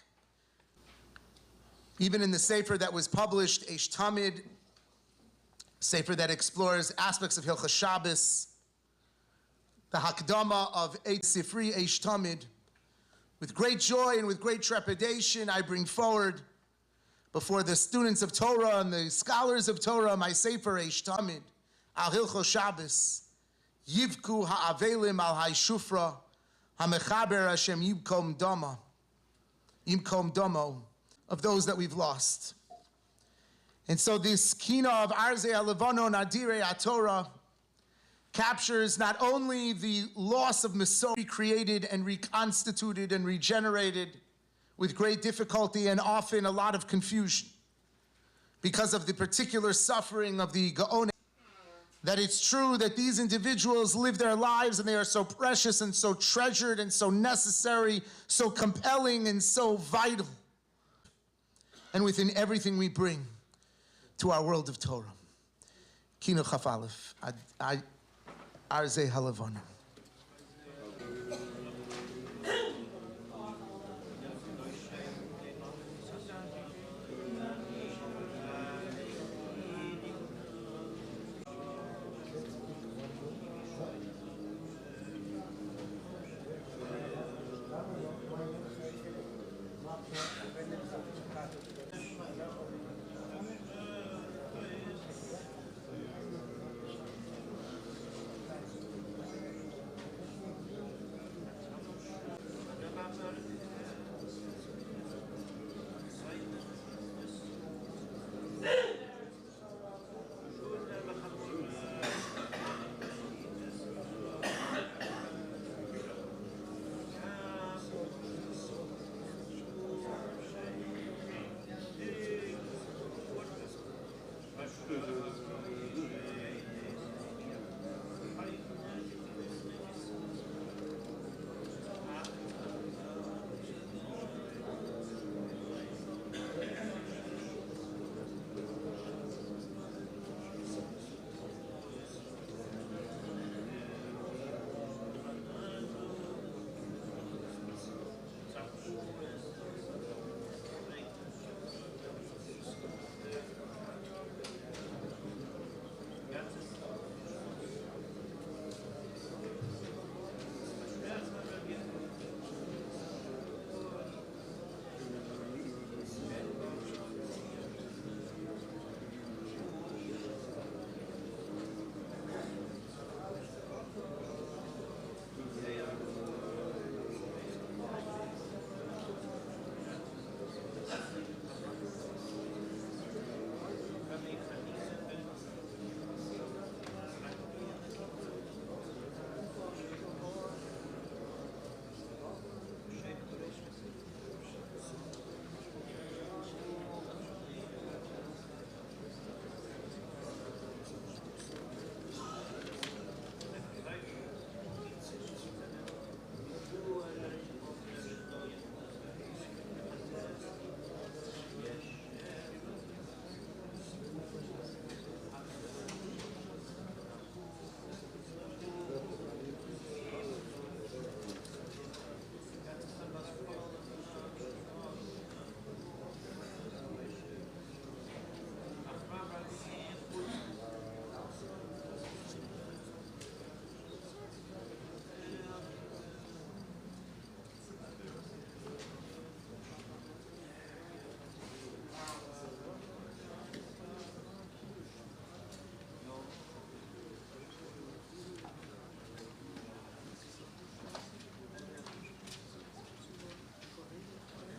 Even in the Sefer that was published, Eish Tamid, Sefer that explores aspects of Hilchos Shabbos, the Hakdama of Eight Sifri Eish Tamid, with great joy and with great trepidation, I bring forward before the students of Torah and the scholars of Torah my Sefer Eish Tamid, Al Hilchos Shabbos, Yivku Ha'avelim Al Hayshufra, HaMechaber Hashem Yimkom Domo, of those that we've lost. And so this Kina of Arzei Alevano Nadire HaTorah captures not only the loss of Mesorah, recreated and reconstituted and regenerated with great difficulty and often a lot of confusion because of the particular suffering of the Gaon, that it's true that these individuals live their lives and they are so precious and so treasured and so necessary, so compelling and so vital, and within everything we bring to our world of Torah. KINNOS Chaf Aleph, Arzei Halavana.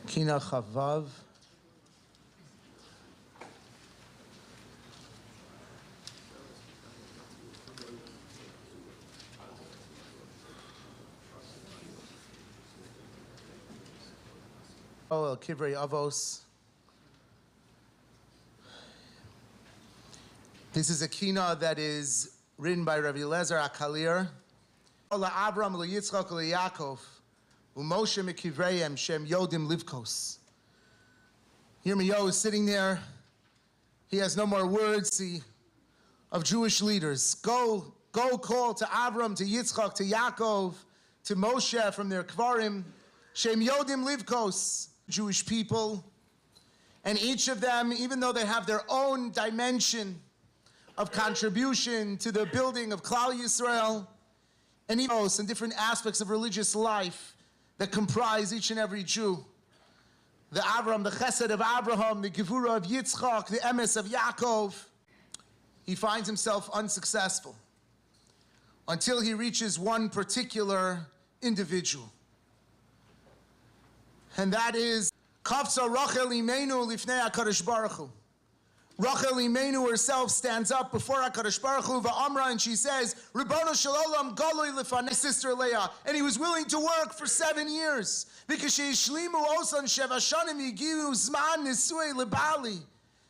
Kina Chavav. Oh, Kivrei Avos. This is a kina that is written by Rabbi Lezer Akalir. Avram leYitzchak leYaakov, uMoshe mekivreihem shem yodim livkos. Yirmiyahu is sitting there. He has no more words of Jewish leaders. Go call to Avram, to Yitzchak, to Yaakov, to Moshe from their kvarim. Shem yodim livkos, Jewish people. And each of them, even though they have their own dimension of contribution to the building of Klal Yisrael, and even different aspects of religious life that comprise each and every Jew. The Avram, the Chesed of Abraham, the Gevura of Yitzchak, the Emes of Yaakov. He finds himself unsuccessful until he reaches one particular individual. And that is Kafsa Rachel Imenu Lifnei HaKadosh Baruch Hu. Rachel Imenu herself stands up before HaKadosh Baruch Hu va'amra, and she says, Ribono shel olam galoi lefanei, sister Leah. And he was willing to work for 7 years. Because sheishlimu osan sheva shanim yigiu zman nisui lebali.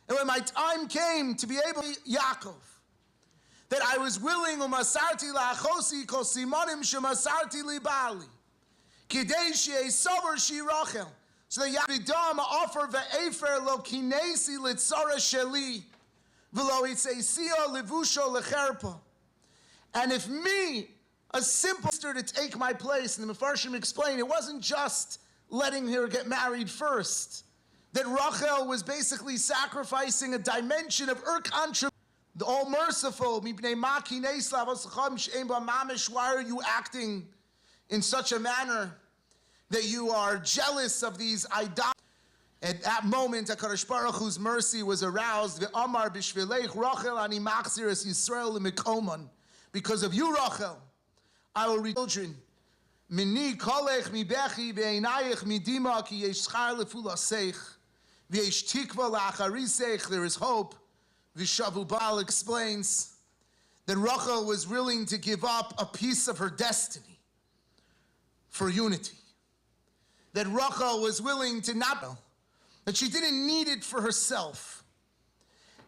And when my time came to be able to Yaakov, that I was willing umasarti la'achosi kol simonim shemasarti libali. Kidei she'esover shi Rachel. So the Yavidam offer ve'efer lo kinesi litzara sheli v'lo itzeisio levusho lecherpa. And if me, a simple sister, to take my place, and the Mefarshim explain, it wasn't just letting her get married first. That Rachel was basically sacrificing a dimension of her contribution. The all-merciful, why are you acting in such a manner that you are jealous of these idolaters? At that moment, HaKadosh Baruch Hu's mercy was aroused. Ve'amar b'shvileich Rachel ani machzir es Yisrael l'mikoman. Because of you, Rachel, I will reach children. Mini kolech mi bechi be'einayich mi dima ki yesh schar lefulasech v'yesh tikva la'acharisech. There is hope. V'shavu Baal explains that Rachel was willing to give up a piece of her destiny for unity. That Rachel was willing to that she didn't need it for herself.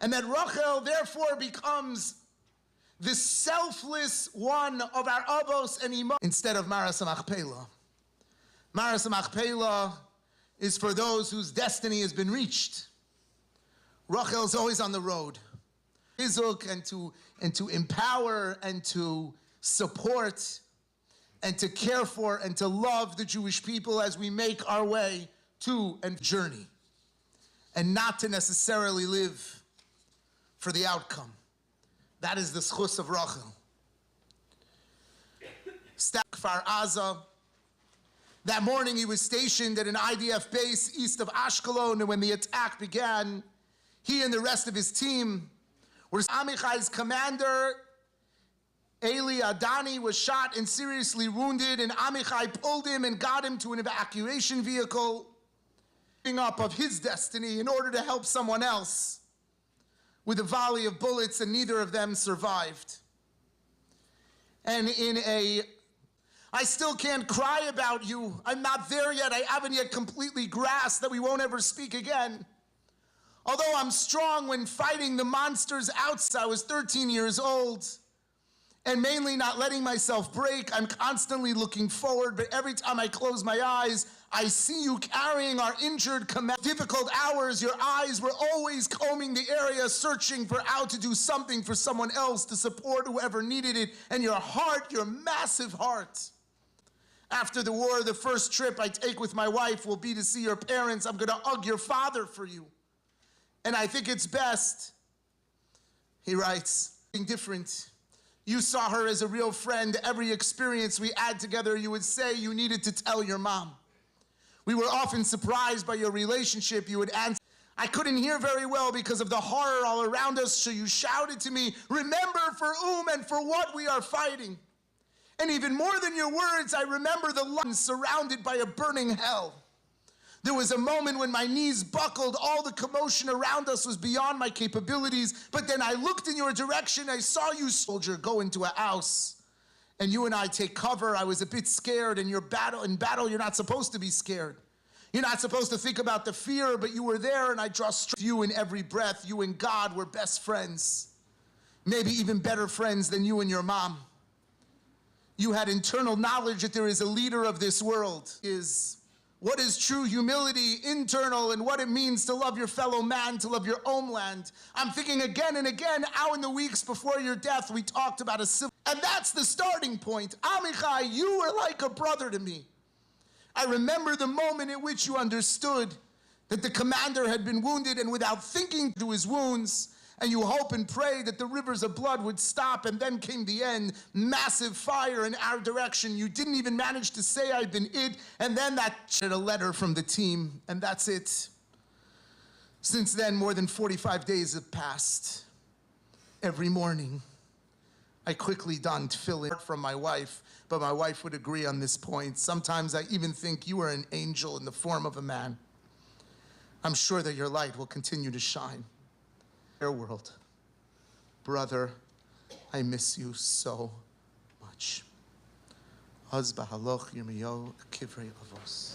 And that Rachel therefore becomes the selfless one of our avos and imos instead of Maras HaMachpelah. Maras HaMachpelah is for those whose destiny has been reached. Rachel is always on the road. And to empower and to support and to care for and to love the Jewish people as we make our way to and journey. And not to necessarily live for the outcome. That is the schus of Rachel. Kfar Aza. That morning he was stationed at an IDF base east of Ashkelon, and when the attack began, he and the rest of his team were Amichai's commander, Eli Adani, was shot and seriously wounded, and Amichai pulled him and got him to an evacuation vehicle, giving up of his destiny in order to help someone else with a volley of bullets, and neither of them survived. And I still can't cry about you. I'm not there yet. I haven't yet completely grasped that we won't ever speak again. Although I'm strong when fighting the monsters outside, I was 13 years old. And mainly not letting myself break, I'm constantly looking forward, but every time I close my eyes, I see you carrying our injured commander. Difficult hours, your eyes were always combing the area, searching for how to do something for someone else, to support whoever needed it. And your heart, your massive heart. After the war, the first trip I take with my wife will be to see your parents. I'm gonna hug your father for you. And I think it's best, he writes, being different. You saw her as a real friend. Every experience we had together, you would say you needed to tell your mom. We were often surprised by your relationship. You would answer. I couldn't hear very well because of the horror all around us, so you shouted to me, remember for whom and for what we are fighting. And even more than your words, I remember the lions surrounded by a burning hell. There was a moment when my knees buckled. All the commotion around us was beyond my capabilities. But then I looked in your direction. I saw you, soldier, go into a house. And you and I take cover. I was a bit scared. And in battle, you're not supposed to be scared. You're not supposed to think about the fear, but you were there, and I draw strength. You in every breath. You and God were best friends. Maybe even better friends than you and your mom. You had internal knowledge that there is a leader of this world. What is true humility, internal, and what it means to love your fellow man, to love your homeland. I'm thinking again and again, how in the weeks before your death, we talked about a civil, and that's the starting point. Amichai, you were like a brother to me. I remember the moment in which you understood that the commander had been wounded, and without thinking through his wounds, and you hope and pray that the rivers of blood would stop, and then came the end, massive fire in our direction. You didn't even manage to say I've been id, and then that a letter from the team, and that's it. Since then, more than 45 days have passed. Every morning, I quickly donned tefillin from my wife, but my wife would agree on this point. Sometimes I even think you are an angel in the form of a man. I'm sure that your light will continue to shine. World. Brother, I miss you so much. Husba haloch yirmiyo kivrei avos.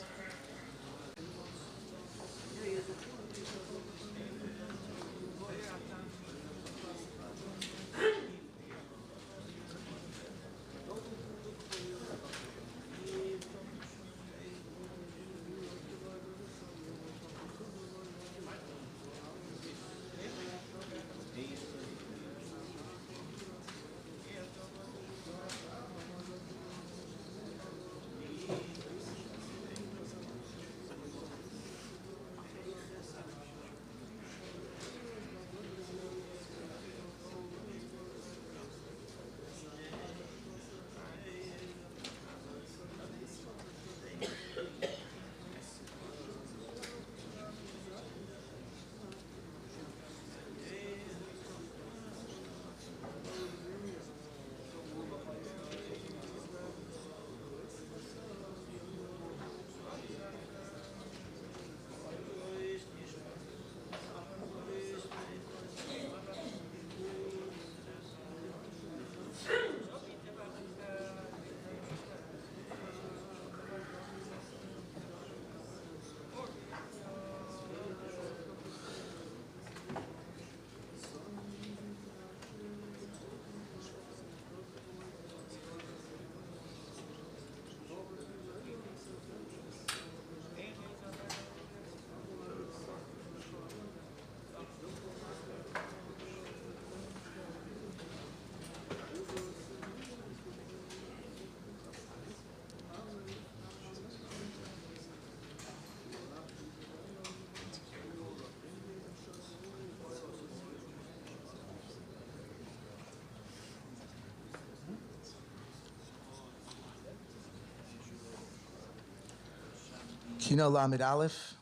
KINNOS Lamed Aleph.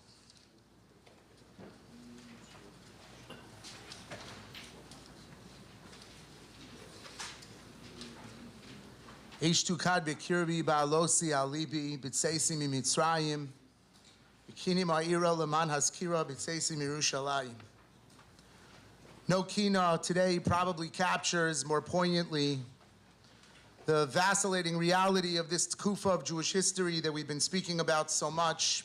Ishtukad bekirbi ba'alosi alibi b'tseisi mimitzrayim b'kinim ha'ira leman haskira b'tseisi mirushalayim. No KINNOS today probably captures more poignantly the vacillating reality of this tkufa of Jewish history that we've been speaking about so much.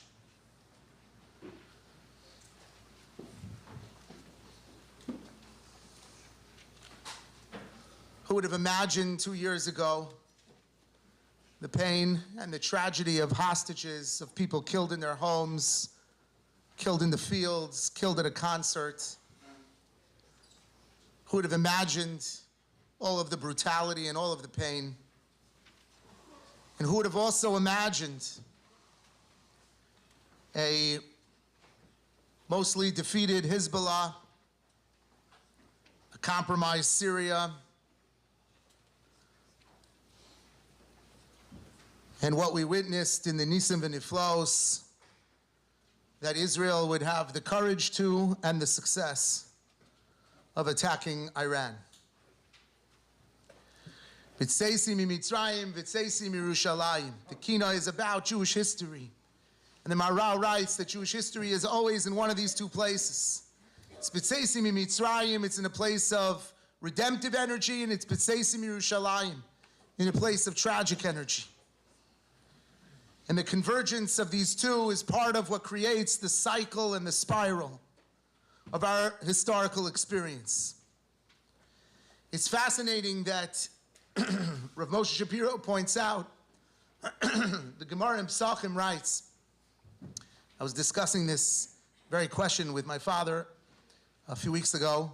Who would have imagined 2 years ago the pain and the tragedy of hostages, of people killed in their homes, killed in the fields, killed at a concert? Who would have imagined all of the brutality and all of the pain? And who would have also imagined a mostly defeated Hezbollah, a compromised Syria, and what we witnessed in the Nisim v'Niflos, that Israel would have the courage to and the success of attacking Iran. V'tseisi mimitzrayim, v'tseisi mirushalayim. The KINNOS is about Jewish history. And the Maharal writes that Jewish history is always in one of these two places. It's B'tzeisim Mitzrayim, it's in a place of redemptive energy, and it's B'tzeisim Yerushalayim, in a place of tragic energy. And the convergence of these two is part of what creates the cycle and the spiral of our historical experience. It's fascinating that Rav Moshe Shapiro points out, the Gemara in Pesachim writes, I was discussing this very question with my father a few weeks ago.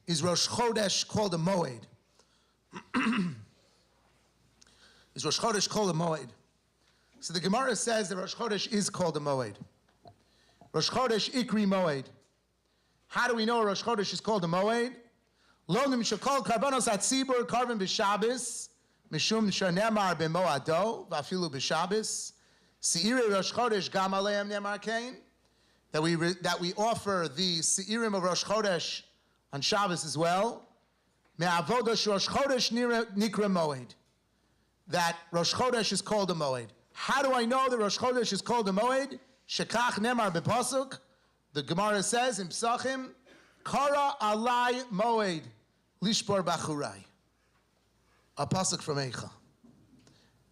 Is Rosh Chodesh called a Moed? Is Rosh Chodesh called a Moed? So the Gemara says that Rosh Chodesh is called a Moed. Rosh Chodesh Ikri Moed. How do we know Rosh Chodesh is called a Moed? Lo nimshakol karbanos atzibur karban b'Shabbos mishum shenemar b'moado v'afilu b'Shabbos seirei Rosh Chodesh gam aleim nemar kain, that we offer the seirim of Rosh Chodesh on Shabbos as well. Me'avodah Rosh Chodesh nikra Moed. That Rosh Chodesh is called a Moed. How do I know that Rosh Chodesh is called a Moed? Shekach nemar b'pasuk. The Gemara says in Pesachim, Kara alai Moed lishbor bachurai. A pasuk from Eicha.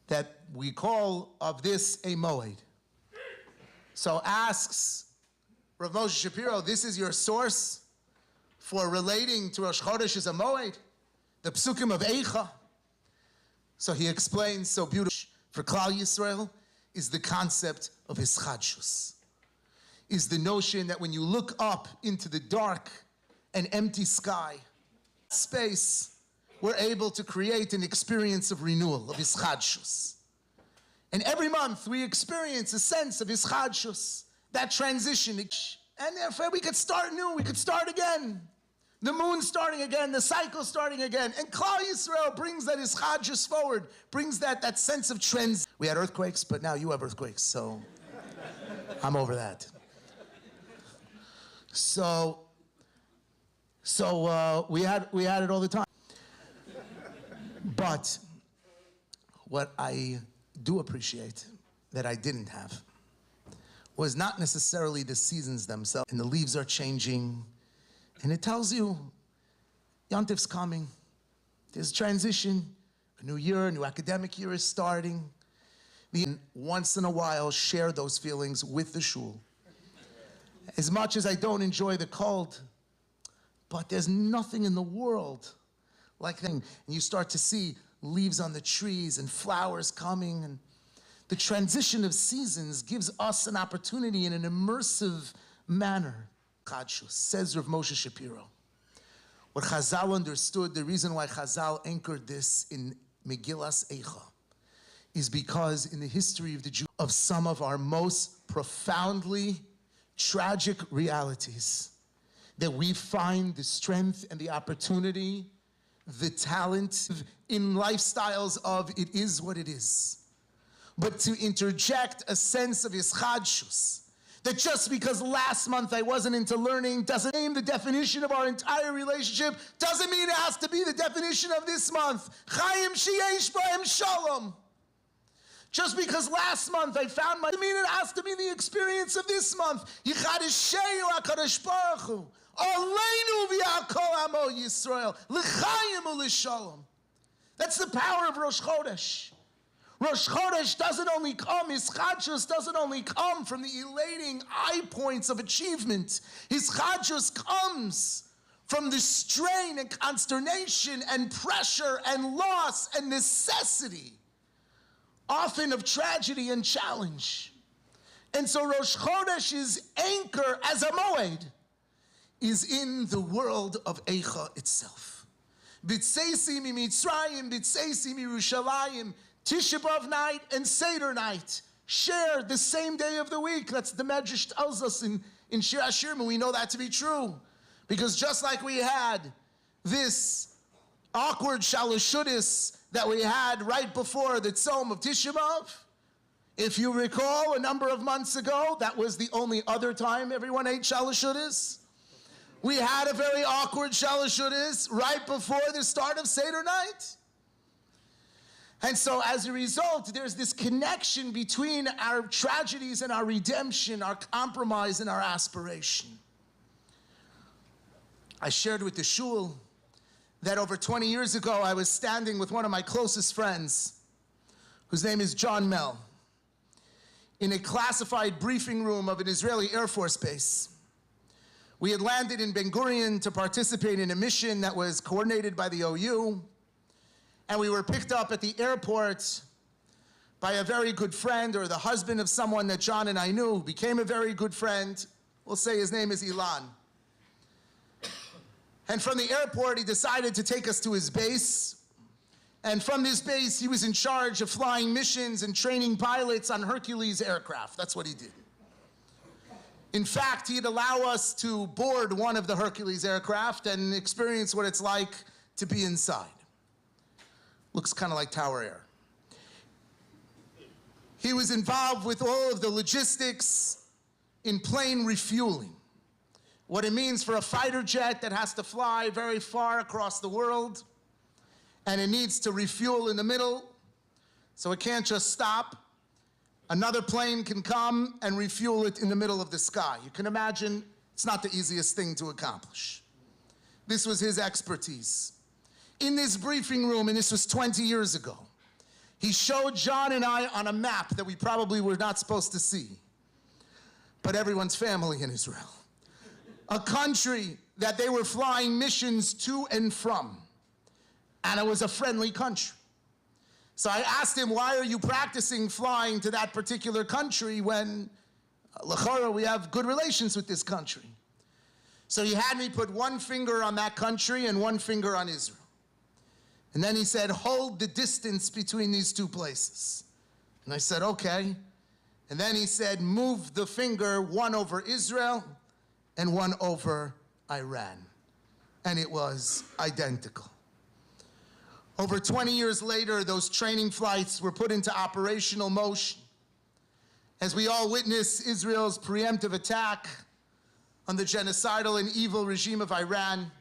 That we call of this a Moed. So asks Rav Moshe Shapiro, this is your source for relating to Rosh Chodesh as a Moed? The psukim of Eicha. So he explains so beautifully, for Klal Yisrael is the concept of hischadshus. Is the notion that when you look up into the dark and empty sky, space, we're able to create an experience of renewal, of hischadshus. And every month we experience a sense of hischadshus, that transition. And therefore we could start new, we could start again. The moon starting again, the cycle starting again. And Klal Yisrael brings that hischadshus forward, brings that sense of trends. We had earthquakes, but now you have earthquakes, so I'm over that. So we had it all the time. But what I do appreciate that I didn't have was not necessarily the seasons themselves. And the leaves are changing. And it tells you, Yontif's coming. There's transition. A new year, a new academic year is starting. And once in a while, share those feelings with the shul. As much as I don't enjoy the cold, but there's nothing in the world like that. And you start to see leaves on the trees and flowers coming. And the transition of seasons gives us an opportunity in an immersive manner. Says Rav Moshe Shapiro. What Chazal understood, the reason why Chazal anchored this in Megillas Eicha, is because in the history of the Jew, of some of our most profoundly tragic realities, that we find the strength and the opportunity, the talent in lifestyles of it is what it is. But to interject a sense of ischadshus, that just because last month I wasn't into learning doesn't mean the definition of our entire relationship, doesn't mean it has to be the definition of this month. Chaim sheyesh bahem shalom. Just because last month I found my, doesn't mean it has to be the experience of this month. Yichadesheyu HaKadosh Baruch Hu, Oleinu v'yakol amo Yisrael, l'chaim u'lishalom. That's the power of Rosh Chodesh. Rosh Chodesh doesn't only come, hischadshus doesn't only come from the elating eye points of achievement. Hischadshus comes from the strain and consternation and pressure and loss and necessity, often of tragedy and challenge. And so Rosh Chodesh's anchor as a Moed is in the world of Eicha itself. B'tzeisi miMitzrayim, b'tzeisi miYerushalayim, Tisha B'Av night and Seder night share the same day of the week. That's the Medrash tells us in Shir Hashirim, and we know that to be true. Because just like we had this awkward shalashudis that we had right before the Tzom of Tisha B'Av, if you recall a number of months ago, that was the only other time everyone ate shalashudis. We had a very awkward shalashudis right before the start of Seder night. And so as a result, there's this connection between our tragedies and our redemption, our compromise and our aspiration. I shared with the shul that over 20 years ago, I was standing with one of my closest friends, whose name is John Mel, in a classified briefing room of an Israeli Air Force base. We had landed in Ben Gurion to participate in a mission that was coordinated by the OU, and we were picked up at the airport by a very good friend, or the husband of someone that John and I knew, who became a very good friend. We'll say his name is Ilan. And from the airport, he decided to take us to his base. And from this base, he was in charge of flying missions and training pilots on Hercules aircraft. That's what he did. In fact, he'd allow us to board one of the Hercules aircraft and experience what it's like to be inside. Looks kind of like Tower Air. He was involved with all of the logistics in plane refueling. What it means for a fighter jet that has to fly very far across the world, and it needs to refuel in the middle, so it can't just stop. Another plane can come and refuel it in the middle of the sky. You can imagine it's not the easiest thing to accomplish. This was his expertise. In this briefing room, and this was 20 years ago, he showed John and I on a map that we probably were not supposed to see, but everyone's family in Israel. A country that they were flying missions to and from, and it was a friendly country. So I asked him, why are you practicing flying to that particular country when, l'chora, we have good relations with this country? So he had me put one finger on that country and one finger on Israel. And then he said, hold the distance between these two places. And I said, okay. And then he said, move the finger, one over Israel and one over Iran. And it was identical. Over 20 years later, those training flights were put into operational motion as we all witness Israel's preemptive attack on the genocidal and evil regime of Iran.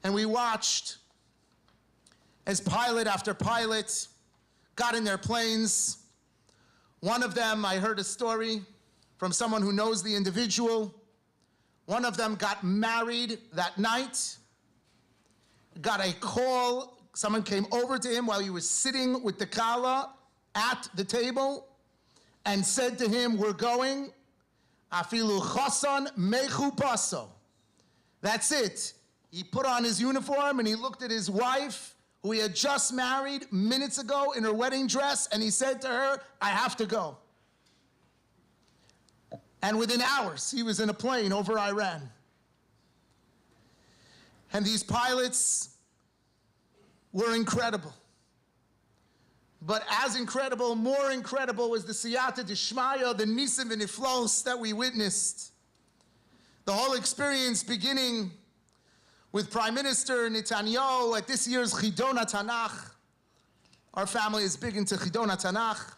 And we watched as pilot after pilot got in their planes. One of them, I heard a story from someone who knows the individual. One of them got married that night, got a call. Someone came over to him while he was sitting with the kala at the table and said to him, we're going, afilu chasan mechu paso. That's it. He put on his uniform and he looked at his wife, who he had just married minutes ago in her wedding dress, and he said to her, I have to go. And within hours, he was in a plane over Iran. And these pilots were incredible. But as incredible, more incredible was the siyata d'shmaya, the nisim and iflos that we witnessed. The whole experience beginning with Prime Minister Netanyahu at this year's Chidon HaTanach. Our family is big into Chidon HaTanach.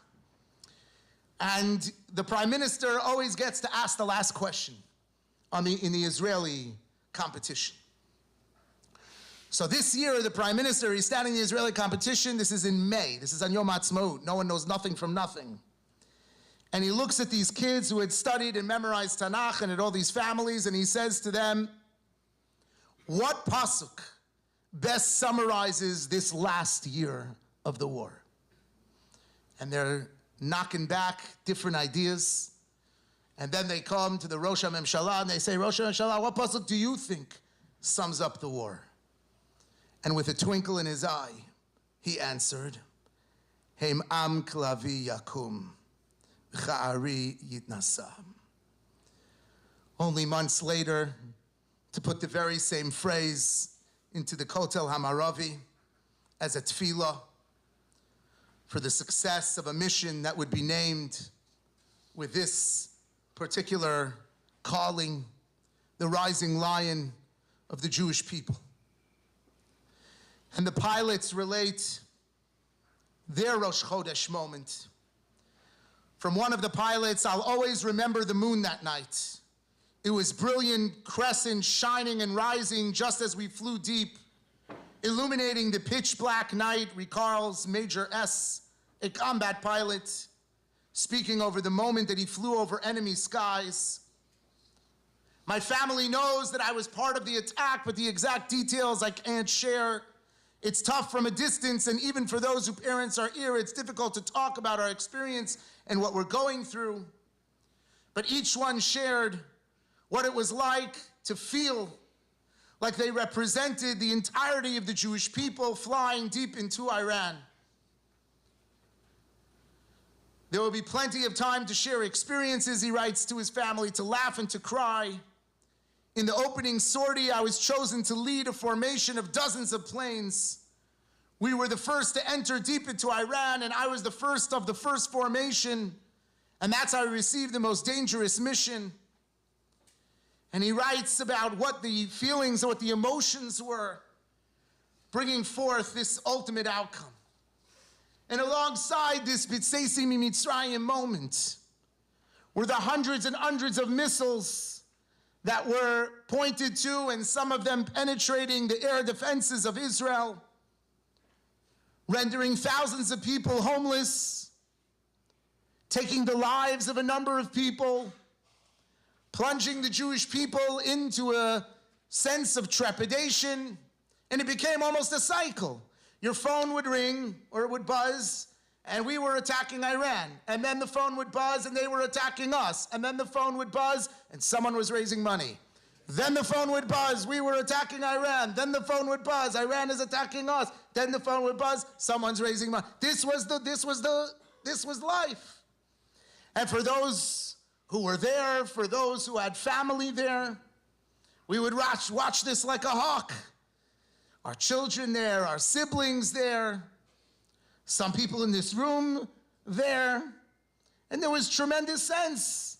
And the Prime Minister always gets to ask the last question in the Israeli competition. So this year, the Prime Minister, he's standing in the Israeli competition. This is in May. This is on Yom Ha'atzmaut. No one knows nothing from nothing. And he looks at these kids who had studied and memorized Tanakh and at all these families, and he says to them, what pasuk best summarizes this last year of the war? And they're knocking back different ideas. And then they come to the Rosh HaMemshala and they say, Rosh HaMemshala, what pasuk do you think sums up the war? And with a twinkle in his eye, he answered, Heim am klavi yakum, cha'ari yitnasa. Only months later, to put the very same phrase into the Kotel Hamaravi as a tefillah for the success of a mission that would be named with this particular calling, the rising lion of the Jewish people. And the pilots relate their Rosh Chodesh moment. From one of the pilots, I'll always remember the moon that night. It was brilliant, crescent, shining and rising just as we flew deep illuminating the pitch black night, recalls Major S., a combat pilot, speaking over the moment that he flew over enemy skies. My family knows that I was part of the attack, but the exact details I can't share. It's tough from a distance, and even for those whose parents are here, it's difficult to talk about our experience and what we're going through. But each one shared what it was like to feel like they represented the entirety of the Jewish people flying deep into Iran. There will be plenty of time to share experiences, he writes to his family, to laugh and to cry. In the opening sortie, I was chosen to lead a formation of dozens of planes. We were the first to enter deep into Iran, and I was the first of the first formation, and that's how I received the most dangerous mission. And he writes about what the feelings, what the emotions were, bringing forth this ultimate outcome. And alongside this B'tseisi Mitzrayim moment were the hundreds and hundreds of missiles that were pointed to, and some of them penetrating the air defenses of Israel, rendering thousands of people homeless, taking the lives of a number of people, plunging the Jewish people into a sense of trepidation, and it became almost a cycle. Your phone would ring, or it would buzz, and we were attacking Iran. And then the phone would buzz, and they were attacking us. And then the phone would buzz, and someone was raising money. Then the phone would buzz, we were attacking Iran. Then the phone would buzz, Iran is attacking us. Then the phone would buzz, someone's raising money. This was life. And for those who were there, for those who had family there, we would watch this like a hawk. Our children there, our siblings there, some people in this room there, and there was tremendous sense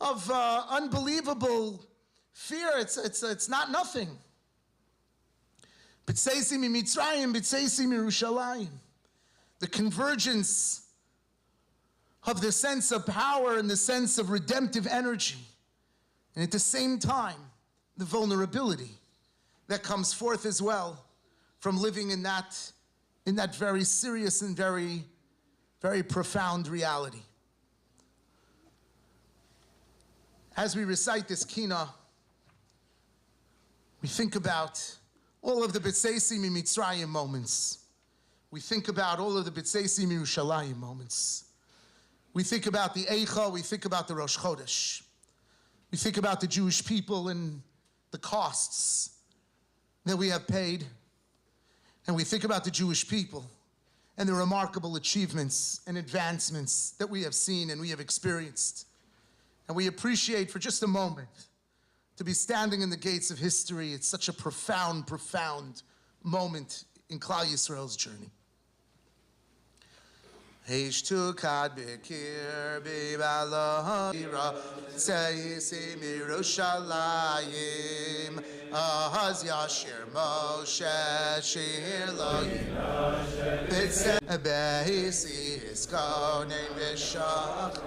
of unbelievable fear. It's not nothing. B'tseisi Mitzrayim, B'tseisi Yerushalayim. The convergence of the sense of power and the sense of redemptive energy, and at the same time, the vulnerability that comes forth as well from living in that very serious and very, very profound reality. As we recite this Kinnah, we think about all of the B'tseisi Mitzrayim moments. We think about all of the B'tseisi Yerushalayim moments. We think about the Eicha, we think about the Rosh Chodesh. We think about the Jewish people and the costs that we have paid, and we think about the Jewish people and the remarkable achievements and advancements that we have seen and we have experienced. And we appreciate for just a moment to be standing in the gates of history. It's such a profound, profound moment in Klal Yisrael's journey. Hishtukad b'kir b'balahira Tzeisi Mirushalayim Ahaz Yashir Moshe Shir Lo B'tzeisi Hiskonim B'shach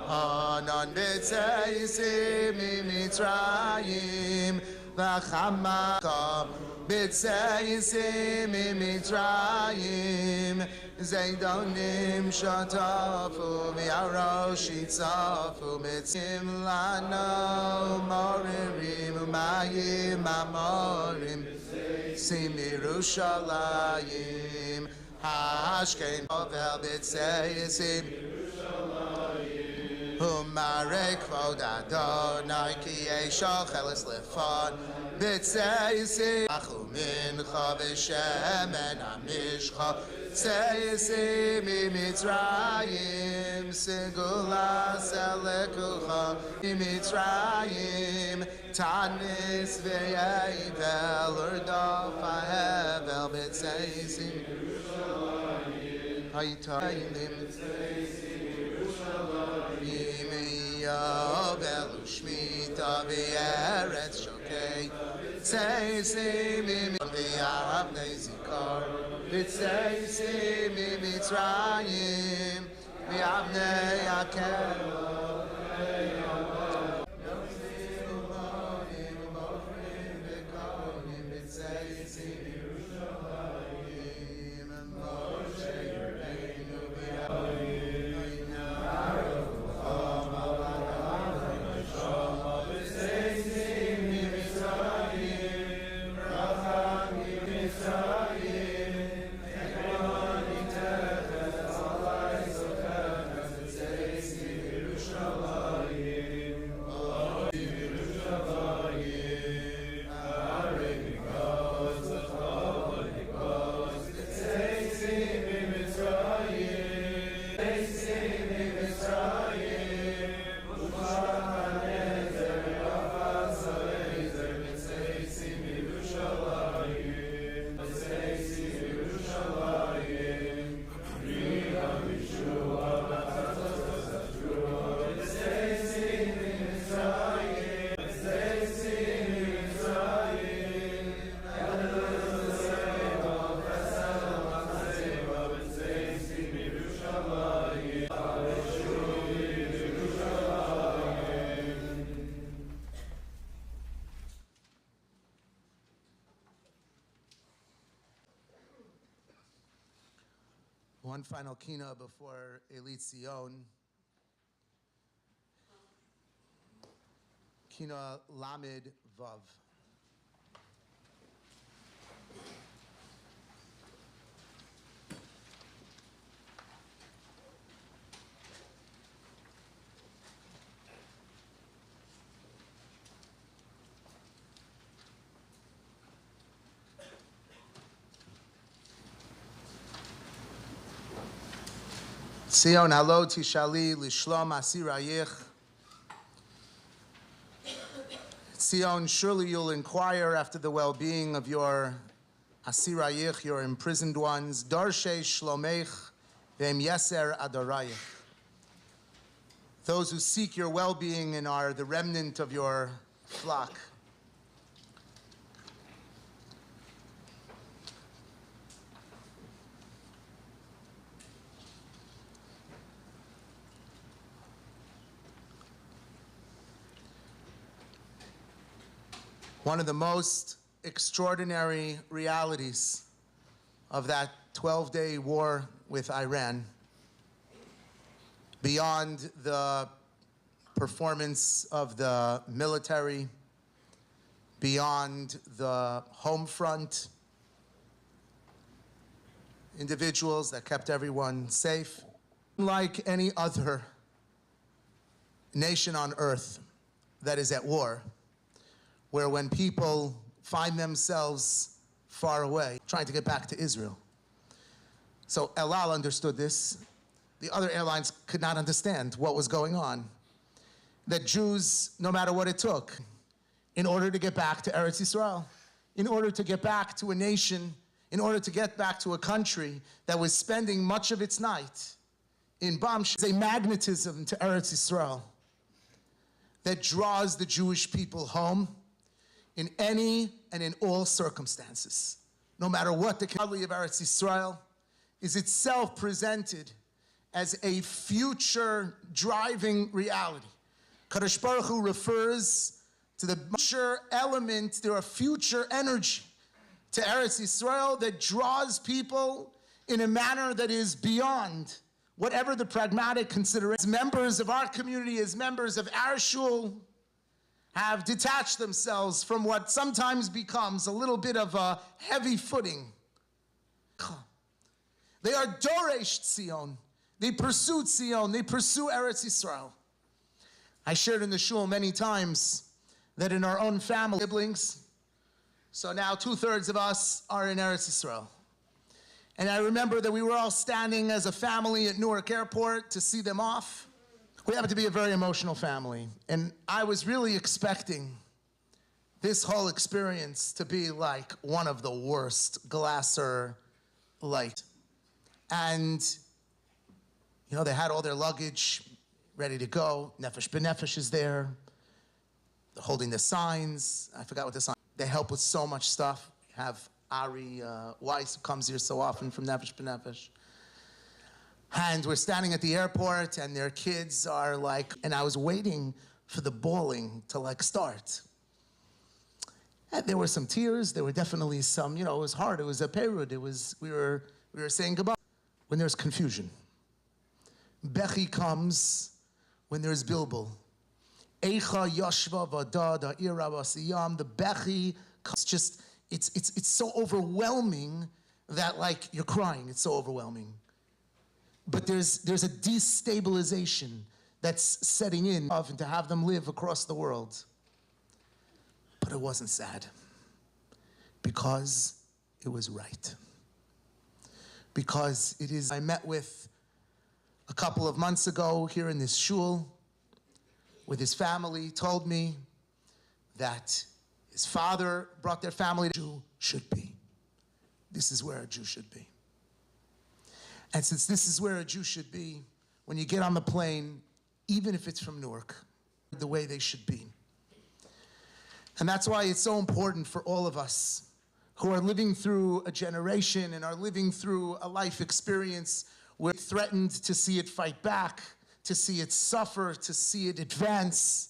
Hanan B'tzeisi Mitzrayim V'chamakam B'tzeisi Mitzrayim Zaydonim shatafu mi'arosh yitzafu mitzim lano moririm umayim amorim Simirushalayim hashkein ovel b'tzeisim Umarei kvod Adonai ki yeshach elis lefon b'tzeisim achu mincha v'shemen amishcha Tzeisi Mitzrayim Segula Selekucha Mitzrayim Tanis Ve'evel Urdof Ha'evel B'tzeisi Hayitayim Yovel Ushmita V'eretz Shokei Tzeisi V'yavnei Zikar B'tzeisi Mitzrayim V'yavnei Akel Yomzim Umonim Umorim V'konim B'tzeisi One final kina before Elit Zion. Kina Lamed Vav. Zion halo tishali lishlom asirayich. Zion, surely you'll inquire after the well-being of your asirayich, your imprisoned ones. Darshei shlomech ve'em yeser adarayich. Those who seek your well-being and are the remnant of your flock. One of the most extraordinary realities of that 12-day war with Iran, beyond the performance of the military, beyond the home front, individuals that kept everyone safe, unlike any other nation on earth that is at war, where when people find themselves far away, trying to get back to Israel. So El Al understood this. The other airlines could not understand what was going on. That Jews, no matter what it took, in order to get back to Eretz Yisrael, in order to get back to a nation, in order to get back to a country that was spending much of its night in Bamsh, a magnetism to Eretz Yisrael that draws the Jewish people home in any and in all circumstances. No matter what, the Kali of Eretz Yisrael is itself presented as a future driving reality. Kadosh Baruch Hu refers to the future element, there are future energy to Eretz Yisrael that draws people in a manner that is beyond whatever the pragmatic considerations. Members of our community, as members of our shul, have detached themselves from what sometimes becomes a little bit of a heavy footing. They are Doresh Zion. They pursue Zion. They pursue Eretz Yisrael. I shared in the shul many times that in our own family, siblings, so now 2/3 of us are in Eretz Yisrael. And I remember that we were all standing as a family at Newark Airport to see them off. We happen to be a very emotional family, and I was really expecting this whole experience to be like one of the worst, Glasser light. And, you know, they had all their luggage ready to go. Nefesh B'Nefesh is there. They're holding the signs. I forgot what the sign. They help with so much stuff. We have Ari Weiss, who comes here so often from Nefesh B'Nefesh. And we're standing at the airport, and their kids are like, and I was waiting for the bawling to like start. And there were some tears. There were definitely some, you know, it was hard. It was a perud. It was, we were saying goodbye. When there's confusion. Bechi comes when there's bilbul. Eicha yashva vada da'ira vasiyam. The bechi comes just, it's so overwhelming that like you're crying. It's so overwhelming. But there's a destabilization that's setting in and to have them live across the world. But it wasn't sad because it was right. Because it is, I met with a couple of months ago here in this shul with his family, told me that his father brought their family to Jew should be. This is where a Jew should be. And since this is where a Jew should be, when you get on the plane, even if it's from Newark, the way they should be. And that's why it's so important for all of us who are living through a generation and are living through a life experience where we're threatened to see it fight back, to see it suffer, to see it advance,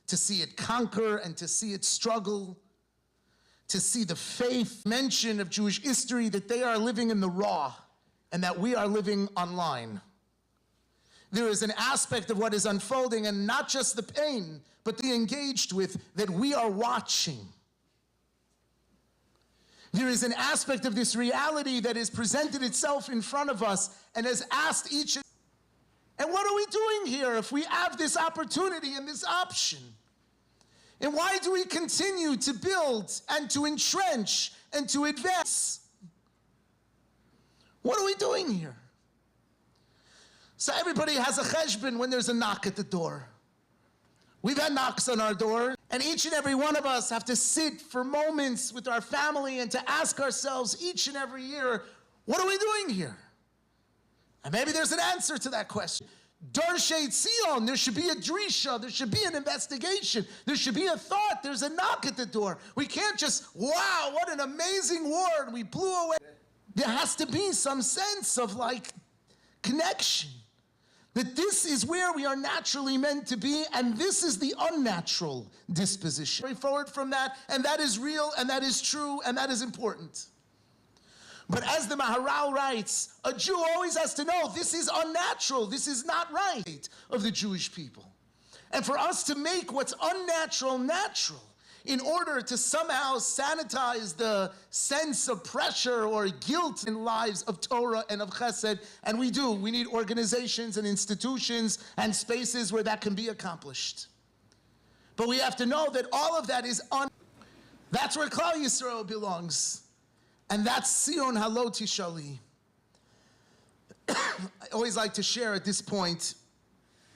to see it conquer, and to see it struggle, to see the faith mention of Jewish history that they are living in the raw, and that we are living online. There is an aspect of what is unfolding, and not just the pain, but the engaged with, that we are watching. There is an aspect of this reality that has presented itself in front of us and has asked each, and what are we doing here if we have this opportunity and this option? And why do we continue to build and to entrench and to advance? What are we doing here? So everybody has a cheshbon when there's a knock at the door. We've had knocks on our door, and each and every one of us have to sit for moments with our family and to ask ourselves each and every year, what are we doing here? And maybe there's an answer to that question. Darshei Tzion, there should be a drisha, there should be an investigation, there should be a thought, there's a knock at the door. We can't just, wow, what an amazing word, we blew away. There has to be some sense of like connection. That this is where we are naturally meant to be, and this is the unnatural disposition. Very forward from that, and that is real, and that is true, and that is important. But as the Maharal writes, a Jew always has to know this is unnatural, this is not right of the Jewish people. And for us to make what's unnatural natural, in order to somehow sanitize the sense of pressure or guilt in lives of Torah and of Chesed, and we do. We need organizations and institutions and spaces where that can be accomplished. But we have to know that all of that is that's where Klal Yisrael belongs. And that's Sion Halo Tishali. I always like to share at this point.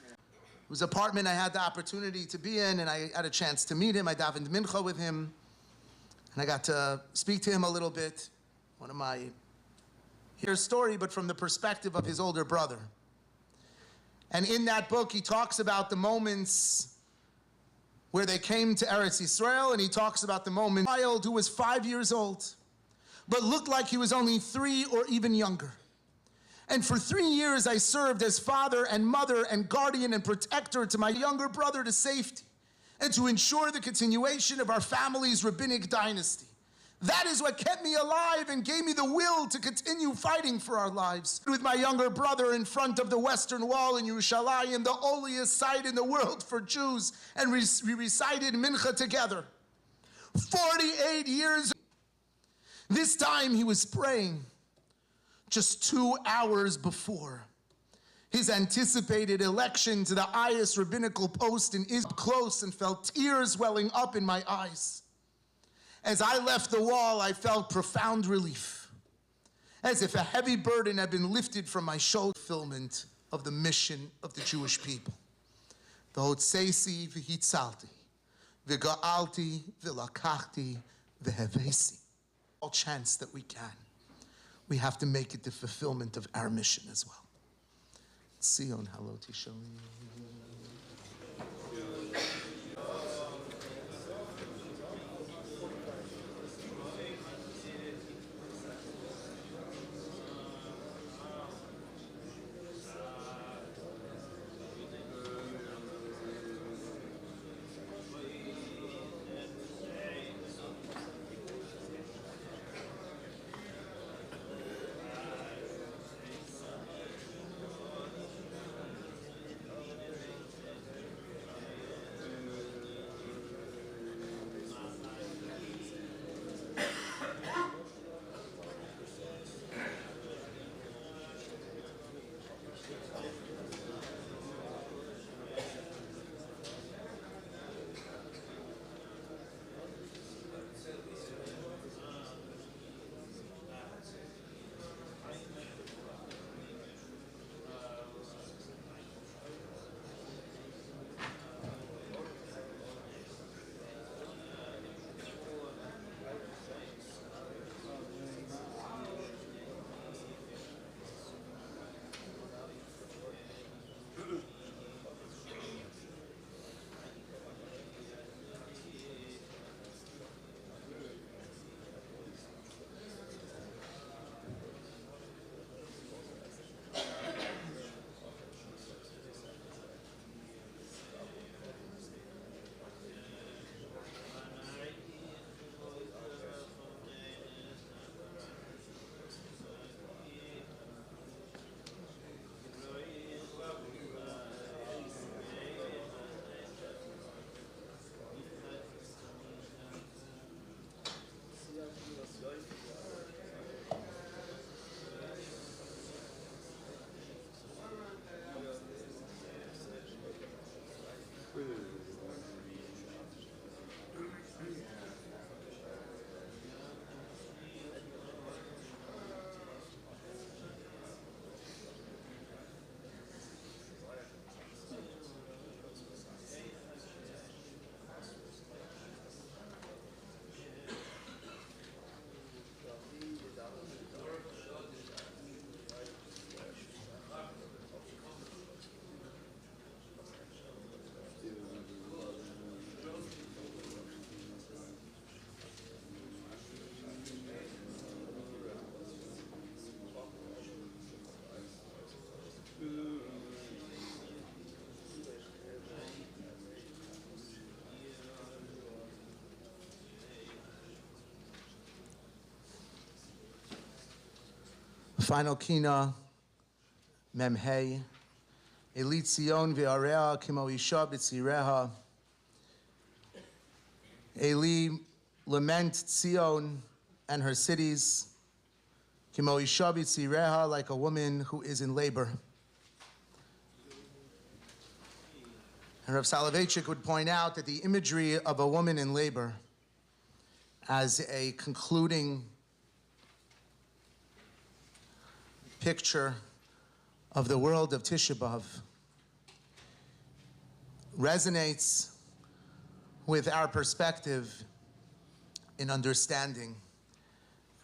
It was an apartment I had the opportunity to be in, and I had a chance to meet him. I davened mincha with him, and I got to speak to him a little bit. Hear a story, but from the perspective of his older brother. And in that book, he talks about the moments where they came to Eretz Yisrael, and he talks about the moment a child who was 5 years old, but looked like he was only 3 or even younger. And for 3 years, I served as father and mother and guardian and protector to my younger brother to safety and to ensure the continuation of our family's rabbinic dynasty. That is what kept me alive and gave me the will to continue fighting for our lives. With my younger brother in front of the Western Wall in Yerushalayim, the holiest site in the world for Jews, and we recited mincha together. 48 years. This time he was praying. Just 2 hours before his anticipated election to the highest rabbinical post in Israel, close, and felt tears welling up in my eyes. As I left the wall, I felt profound relief, as if a heavy burden had been lifted from my shoulder. Fulfillment of the mission of the Jewish people. V'hotzeisi v'hitzalti, v'ga'alti v'lakachti v'hevesi. All chance that we can. We have to make it the fulfillment of our mission as well. Sion Halo Tisha. Final kina, memhei, Eli Tzion ve'area kimo isha b'tzireha. Eli, lament Tzion and her cities, kimo isha b'tzireha, like a woman who is in labor. And Rav Soloveitchik would point out that the imagery of a woman in labor as a concluding picture of the world of Tisha B'Av resonates with our perspective in understanding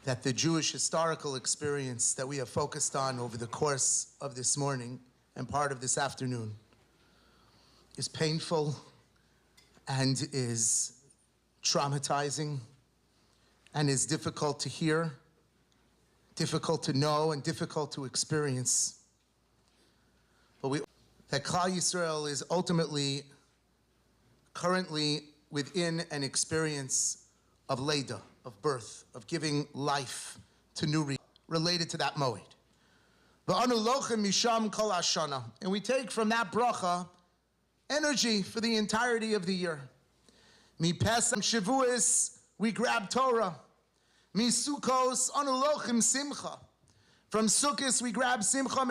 that the Jewish historical experience that we have focused on over the course of this morning and part of this afternoon is painful and is traumatizing and is difficult to hear, difficult to know, and difficult to experience. But that Klal Yisrael is ultimately, currently within an experience of Leida, of birth, of giving life to new related to that moed. V'anu lochem misham kol hashana. And we take from that bracha energy for the entirety of the year. Mi Pesach Shavuos, we grab Torah. Mi Sukkos anu lochem simcha. From Sukkos we grab simcha.